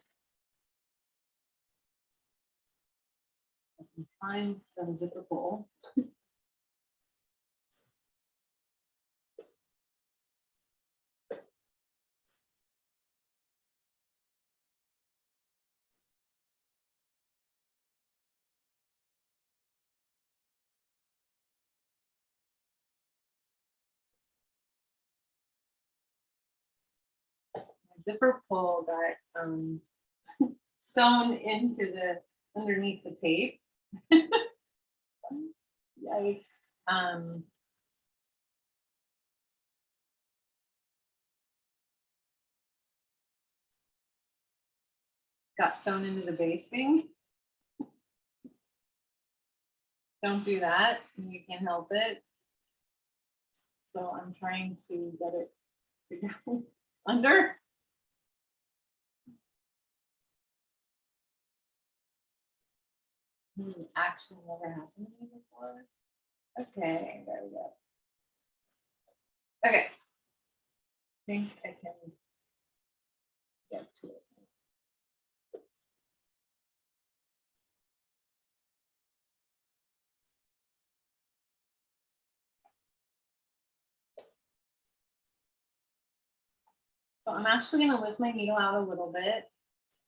I can find the zipper pull. Zipper pull got sewn into the underneath the tape. Yikes. got sewn into the basting. Don't do that, and you can't help it. So I'm trying to get it to go under. Actually never happened to me before. Okay, there we go. Okay. I think I can get to it. So I'm actually going to lift my needle out a little bit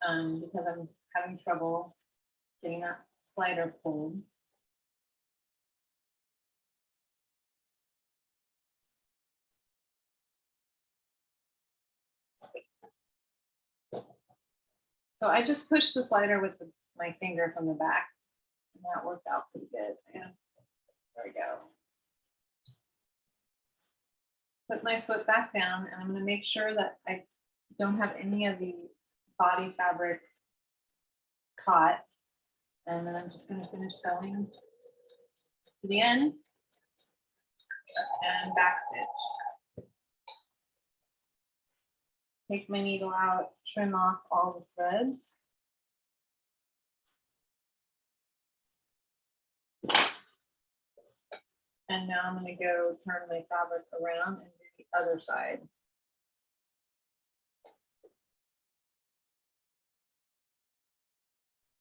because I'm having trouble getting that slider pulled. So I just pushed the slider with my finger from the back, and that worked out pretty good. Yeah. There we go. Put my foot back down, and I'm going to make sure that I don't have any of the body fabric caught. And then I'm just going to finish sewing to the end and back stitch. Take my needle out, trim off all the threads. And now I'm going to go turn my fabric around and do the other side.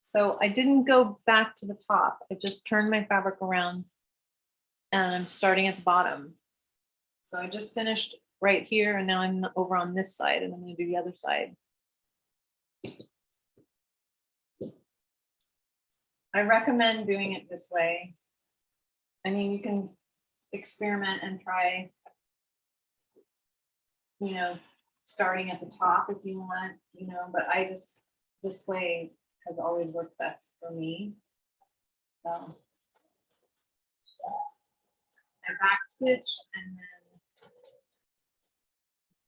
So I didn't go back to the top. I just turned my fabric around and I'm starting at the bottom. So I just finished right here and now I'm over on this side and I'm going to do the other side. I recommend doing it this way. I mean, you can experiment and try, you know, starting at the top if you want, you know, but I just, this way has always worked best for me. So I back stitch and then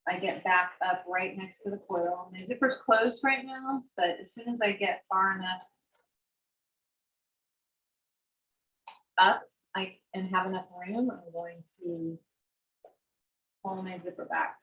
I get back up right next to the coil. My zipper's closed right now, but as soon as I get far enough up and have enough room, I'm going to pull my zipper back.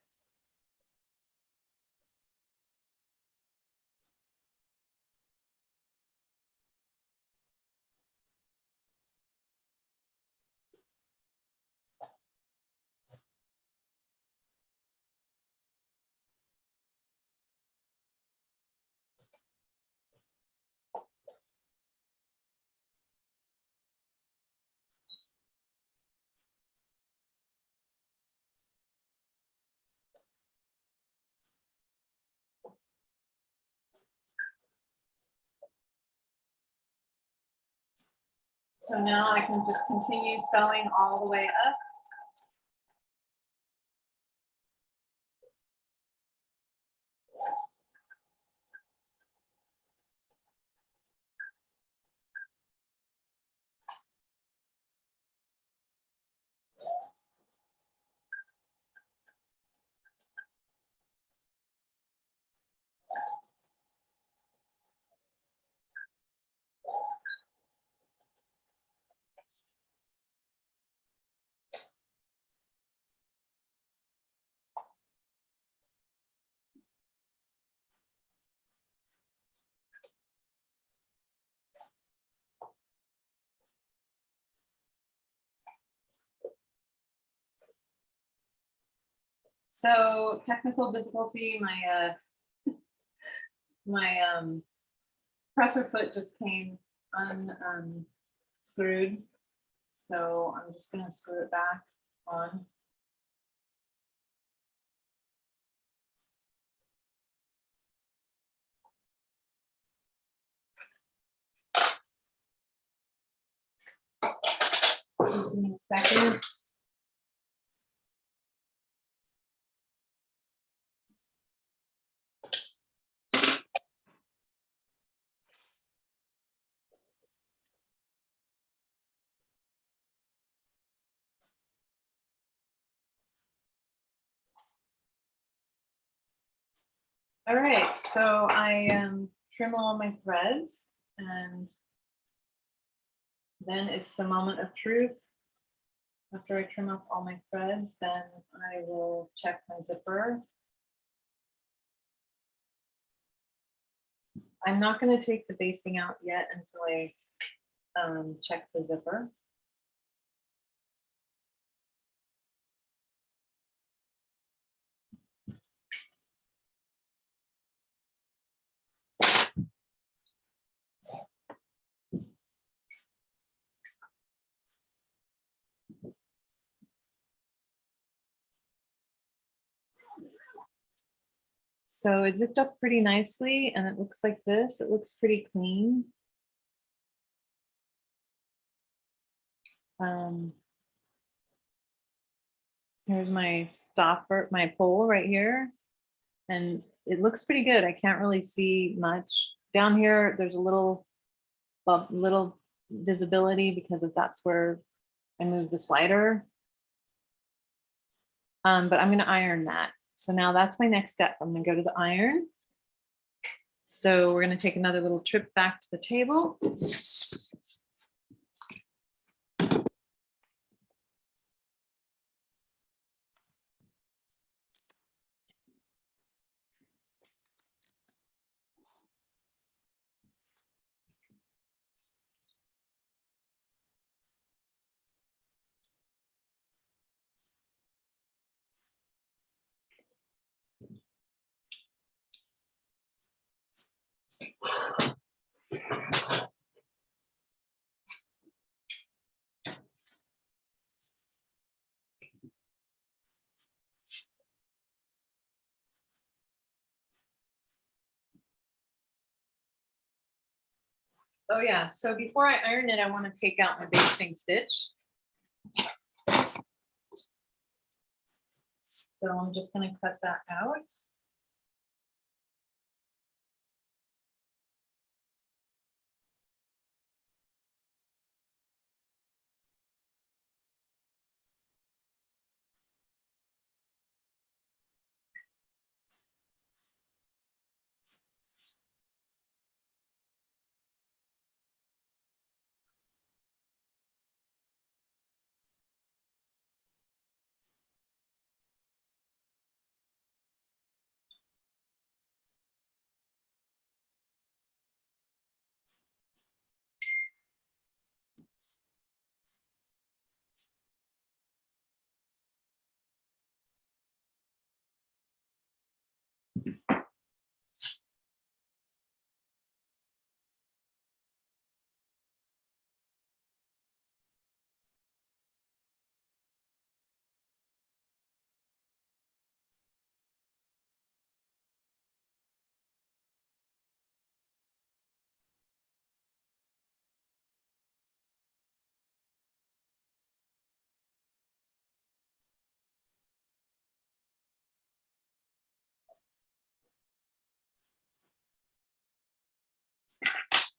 So now I can just continue sewing all the way up. So technical difficulty, my presser foot just came unscrewed. So I'm just gonna screw it back on. Give me a second. All right, so I trim all my threads, and then it's the moment of truth. After I trim off all my threads, then I will check my zipper. I'm not going to take the basting out yet until I check the zipper. So it zipped up pretty nicely, and it looks like this. It looks pretty clean. Here's my stopper, my pole right here, and it looks pretty good. I can't really see much down here. There's a little visibility because that's where I moved the slider. But I'm going to iron that. So now that's my next step. I'm going to go to the iron. So we're going to take another little trip back to the table. Oh yeah, so before I iron it, I want to take out my basting stitch. So I'm just going to cut that out.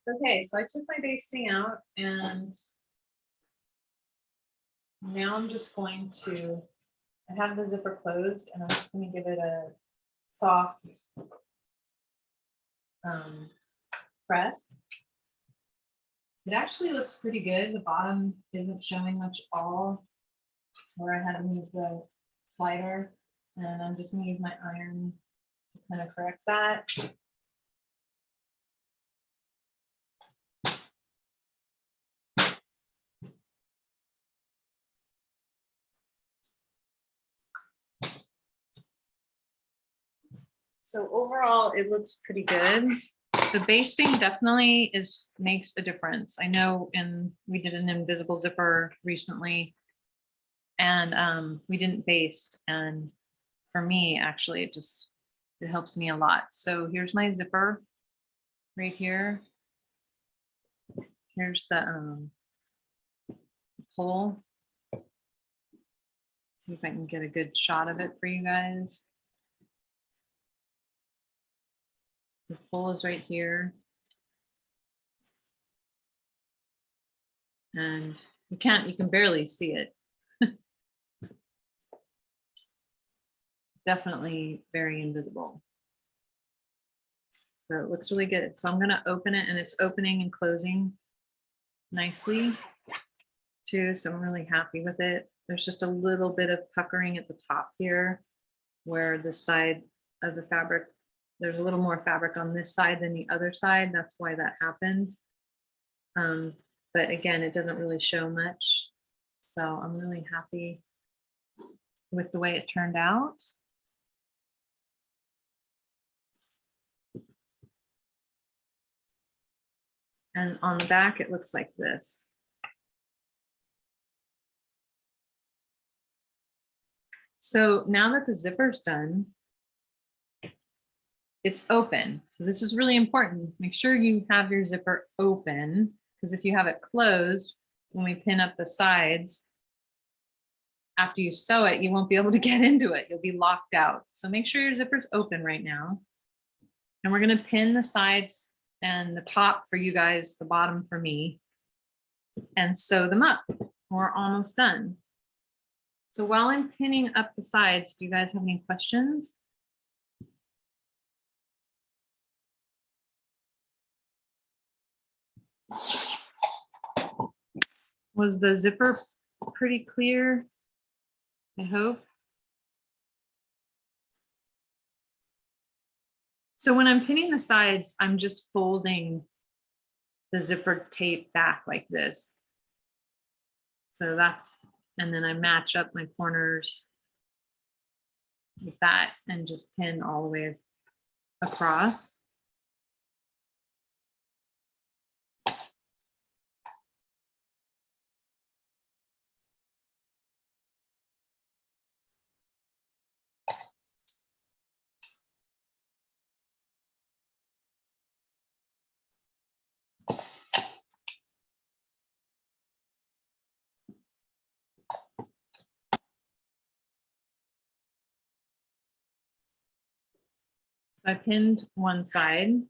Okay, so I took my basting out, and now I'm just going to, I have the zipper closed, and I'm just going to give it a soft press. It actually looks pretty good. The bottom isn't showing much at all where I had to move the slider, and I'm just going to use my iron to kind of correct that. So overall, it looks pretty good. The basting definitely makes a difference. I know we did an invisible zipper recently, and we didn't baste. And for me, actually, it helps me a lot. So here's my zipper right here. Here's the hole. See if I can get a good shot of it for you guys. The hole is right here. And you can barely see it. Definitely very invisible. So it looks really good. So I'm gonna open it and it's opening and closing nicely too. So I'm really happy with it. There's just a little bit of puckering at the top here where the side of the fabric, there's a little more fabric on this side than the other side. That's why that happened. But again, it doesn't really show much. So I'm really happy with the way it turned out. And on the back, it looks like this. So now that the zipper's done, it's open. So this is really important. Make sure you have your zipper open, because if you have it closed, when we pin up the sides, after you sew it, you won't be able to get into it. You'll be locked out. So make sure your zipper's open right now. And we're gonna pin the sides and the top for you guys, the bottom for me, and sew them up. We're almost done. So while I'm pinning up the sides, do you guys have any questions? Was the zipper pretty clear? I hope. So when I'm pinning the sides, I'm just folding the zipper tape back like this. So that's, and then I match up my corners with that and just pin all the way across. So I pinned one side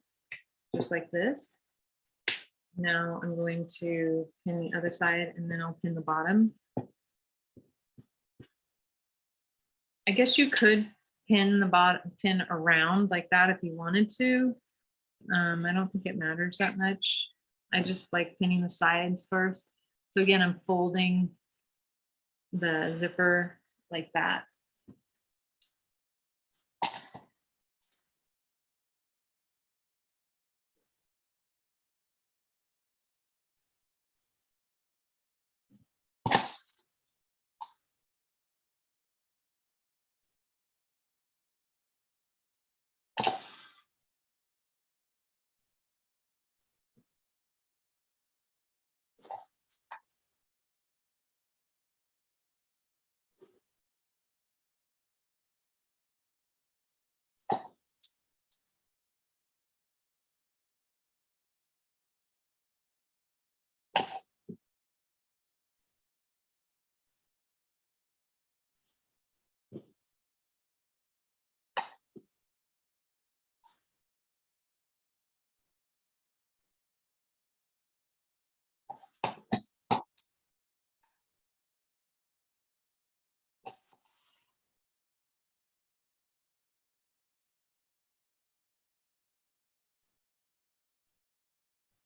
just like this. Now I'm going to pin the other side and then I'll pin the bottom. I guess you could pin the bottom, pin around like that if you wanted to. I don't think it matters that much. I just like pinning the sides first. So again, I'm folding the zipper like that.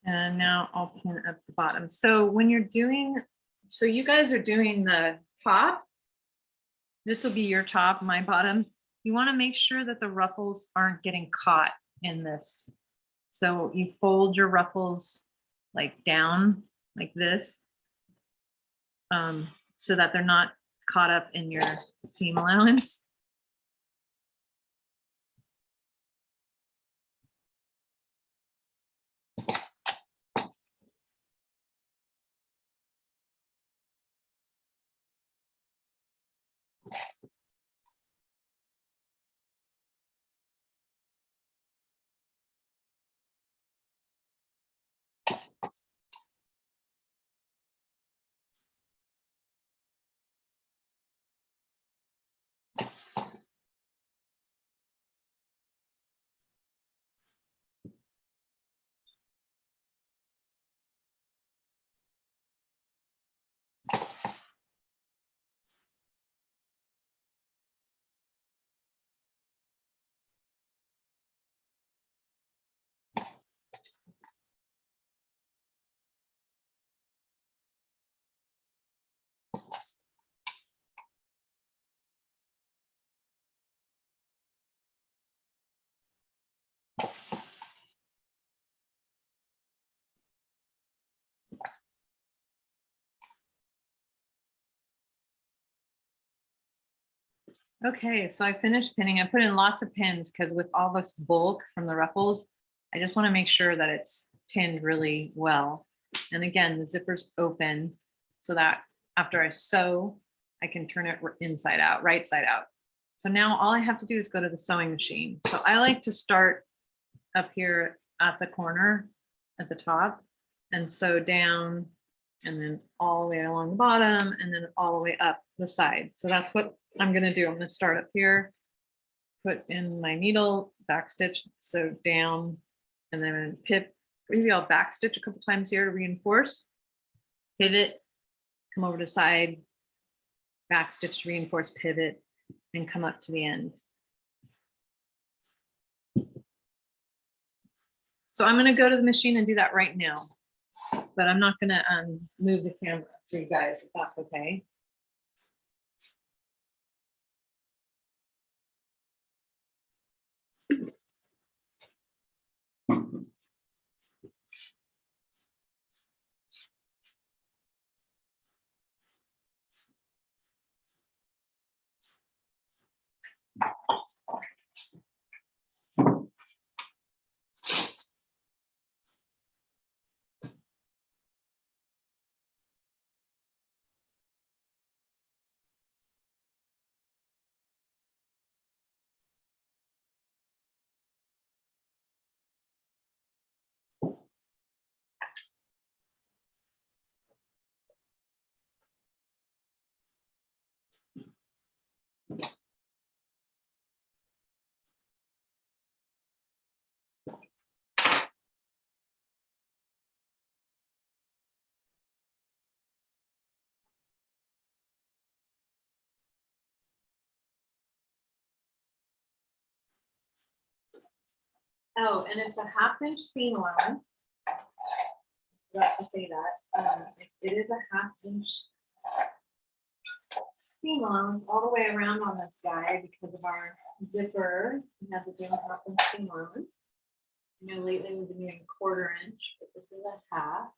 And now I'll pin up the bottom. So when you're doing, so you guys are doing the top, this will be your top, my bottom. You want to make sure that the ruffles aren't getting caught in this. So you fold your ruffles like down like this, so that they're not caught up in your seam allowance. Okay, so I finished pinning. I put in lots of pins because with all this bulk from the ruffles, I just want to make sure that it's pinned really well. And again, the zipper's open so that after I sew, I can turn it inside out, right side out. So now all I have to do is go to the sewing machine. So I like to start up here at the corner at the top and sew down and then all the way along the bottom and then all the way up the side. So that's what I'm going to do. I'm going to start up here, put in my needle, back stitch, sew down, and then maybe I'll back stitch a couple times here to reinforce, pivot, come over to side, back stitch, reinforce, pivot, and come up to the end. So I'm going to go to the machine and do that right now, but I'm not going to move the camera for you guys, if that's okay. Oh, and it's a 1/2 inch seam allowance. Forgot to say that. It is a 1/2 inch seam allowance all the way around on this guy because of our zipper. We have to do a 1/2 inch seam allowance. You know, lately we've been doing 1/4 inch, but this is a 1/2.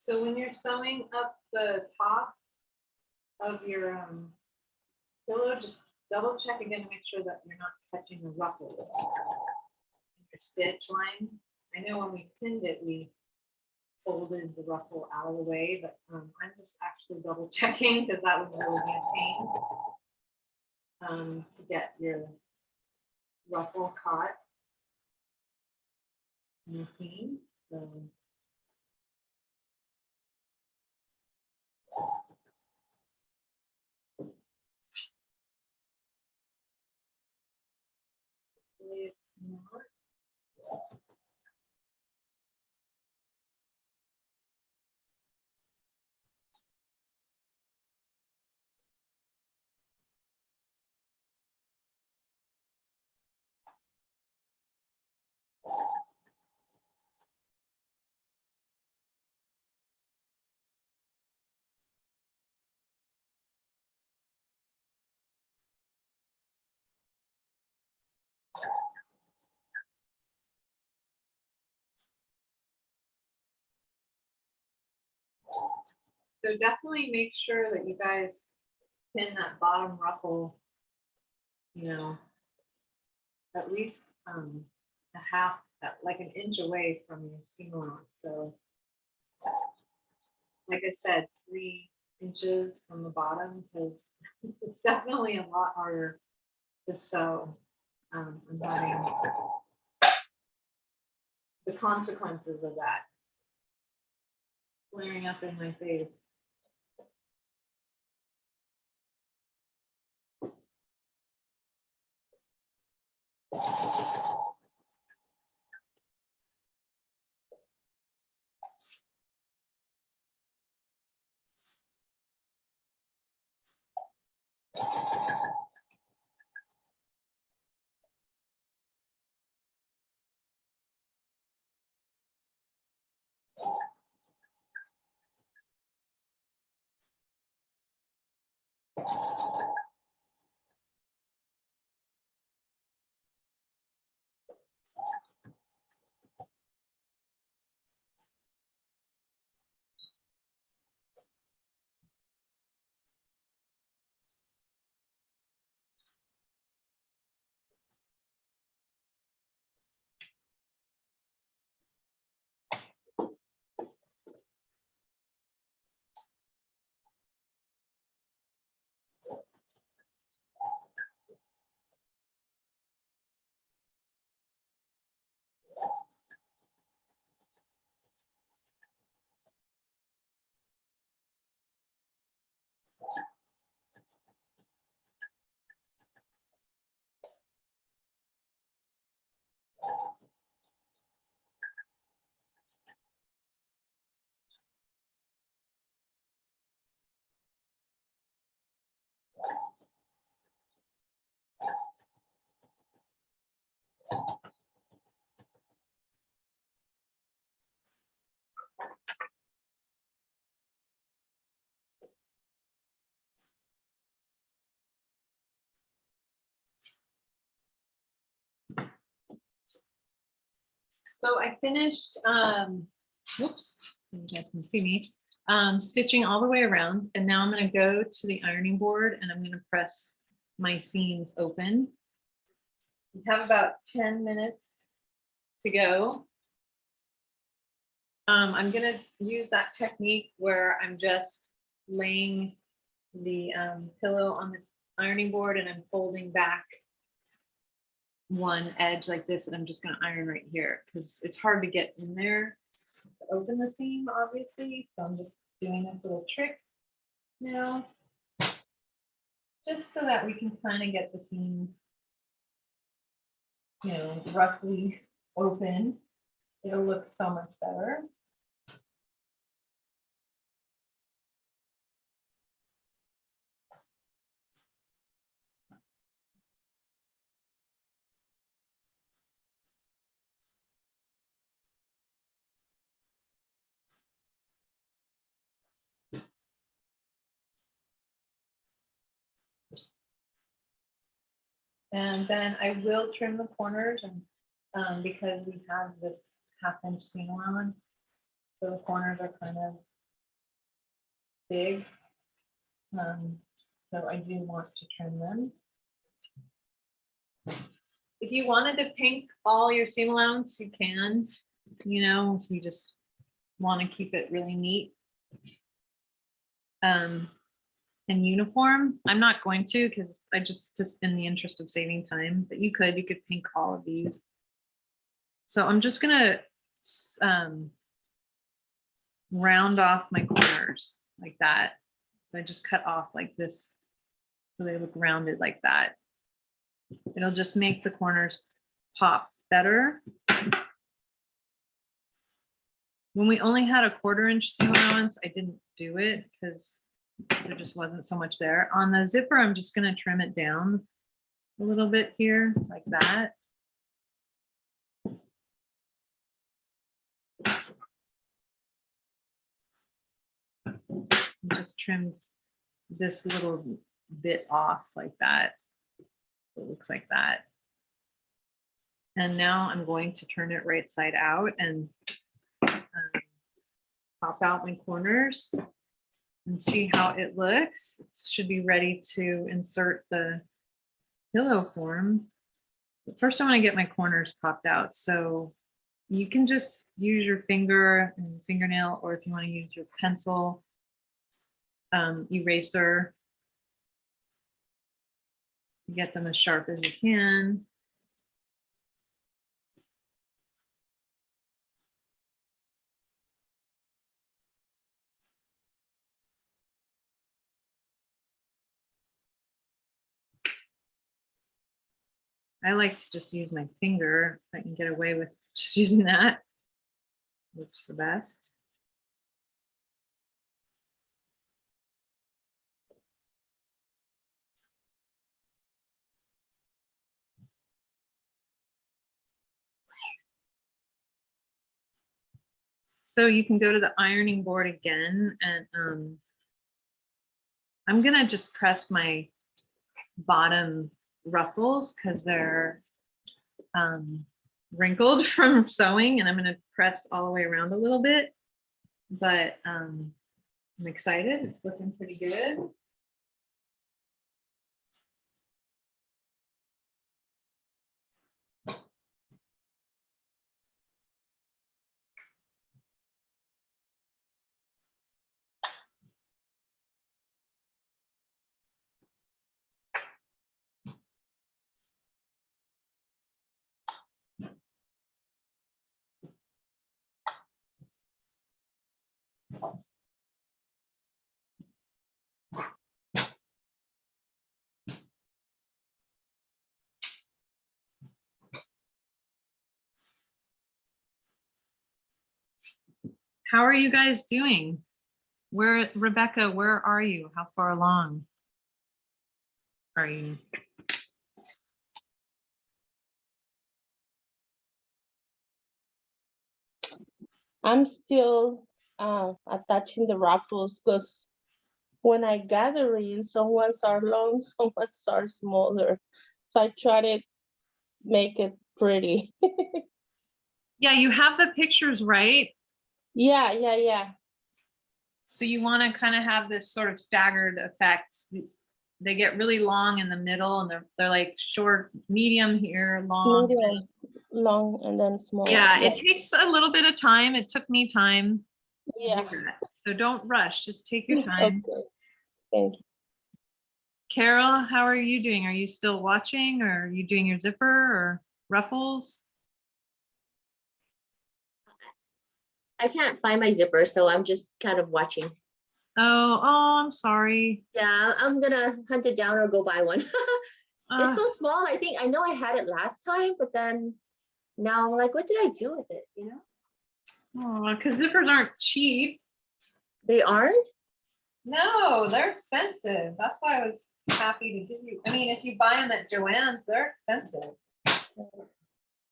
So when you're sewing up the top of your pillow, just double check again to make sure that you're not touching the ruffles in your stitch line. I know when we pinned it, we folded the ruffle out of the way, but I'm just actually double checking because that would really be a pain to get your ruffle caught in the seam. So hopefully it's not. So definitely make sure that you guys pin that bottom ruffle, you know, at least a half, like an inch away from your seam allowance. So like I said, 3 inches from the bottom, because it's definitely a lot harder to sew. I'm having the consequences of that flaring up in my face. So I finished, whoops, you guys can see me, stitching all the way around, and now I'm going to go to the ironing board and I'm going to press my seams open. We have about 10 minutes to go. I'm going to use that technique where I'm just laying the pillow on the ironing board and I'm folding back one edge like this, and I'm just going to iron right here because it's hard to get in there to open the seam, obviously. So I'm just doing this little trick now, just so that we can kind of get the seams, you know, roughly open. It'll look so much better. And then I will trim the corners, and because we have this 1/2 inch seam allowance, so the corners are kind of big. So I do want to trim them. If you wanted to pink all your seam allowance, you can, you know, if you just want to keep it really neat and uniform. I'm not going to, because I just in the interest of saving time, but you could pink all of these. So I'm just gonna round off my corners like that. So I just cut off like this so they look rounded like that. It'll just make the corners pop better. When we only had a 1/4 inch seam allowance, I didn't do it because there just wasn't so much there. On the zipper, I'm just going to trim it down a little bit here like that. Just trimmed this little bit off like that. It looks like that. And now I'm going to turn it right side out and pop out my corners. and see how it looks. It should be ready to insert the pillow form. But first I want to get my corners popped out. So you can just use your finger and fingernail, or if you want to use your pencil, eraser, get them as sharp as you can. I like to just use my finger if I can get away with just using that. Looks the best. So you can go to the ironing board again, and I'm gonna just press my bottom ruffles because they're wrinkled from sewing, and I'm gonna press all the way around a little bit, but I'm excited. It's looking pretty good. How are you guys doing? Rebecca, where are you? How far along are you? I'm still attaching the ruffles because when I gather in, some ones are long, some ones are smaller. So I try to make it pretty. Yeah, you have the pictures, right? Yeah. So you want to kind of have this sort of staggered effect. They get really long in the middle, and they're like short, medium here, long. Medium, long, and then small. Yeah, it takes a little bit of time. It took me time to Yeah. do that. So don't rush, just take your time. Okay. Thank you. Carol, how are you doing? Are you still watching, or are you doing your zipper or ruffles? I can't find my zipper, so I'm just kind of watching. Oh, I'm sorry. Yeah, I'm gonna hunt it down or go buy one. It's Uh, so small. I know I had it last time, but then now I'm like, what did I do with it? You know? because zippers aren't cheap. They aren't? No, they're expensive. That's why I was happy to give you. I mean, if you buy them at Joann's, they're expensive.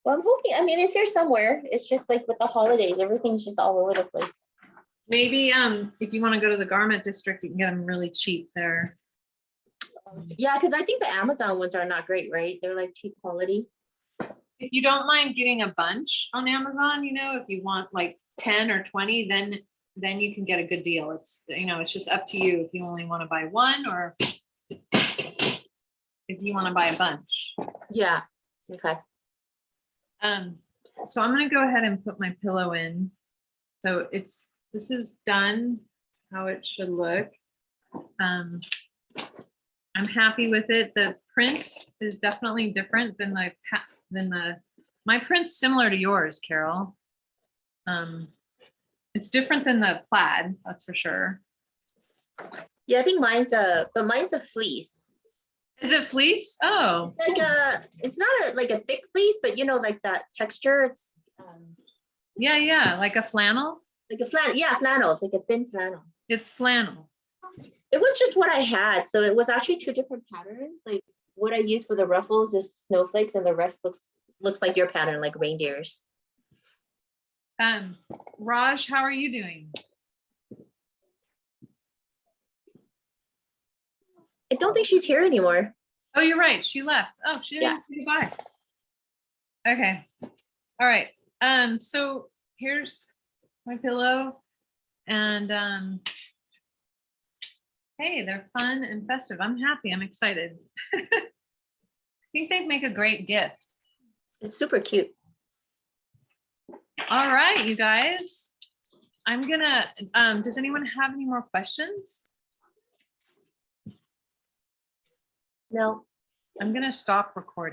Well, I'm hoping, I mean, it's here somewhere. It's just like with the holidays, everything's just all over the place. Maybe if you want to go to the garment district, you can get them really cheap there. Yeah, because I think the Amazon ones are not great, right? They're like cheap quality. If you don't mind getting a bunch on Amazon, if you want like 10 or 20, then you can get a good deal. It's it's just up to you if you only want to buy one or if you want to buy a bunch. Yeah. Okay. So I'm going to go ahead and put my pillow in. So this is done. It's how it should look. I'm happy with it. The print is definitely different than my print's similar to yours, Carol. It's different than the plaid, that's for sure. Yeah, I think mine's a fleece. Is it fleece? Oh, Like it's not like a thick fleece, but like that texture. It's yeah, like a flannel. like a flannel. Yeah, flannel. It's like a thin flannel. It's flannel. It was just what I had, so it was actually two different patterns. Like what I used for the ruffles is snowflakes, and the rest looks like your pattern, like reindeers. Raj, how are you doing? I don't think she's here anymore. Oh, you're right. She left. Oh, she didn't say goodbye. Okay. All right. So here's my pillow, and Hey, they're fun and festive. I'm happy. I'm excited. I think they'd make a great gift. It's super cute. All right, you guys. I'm gonna, does anyone have any more questions? No. I'm gonna stop recording.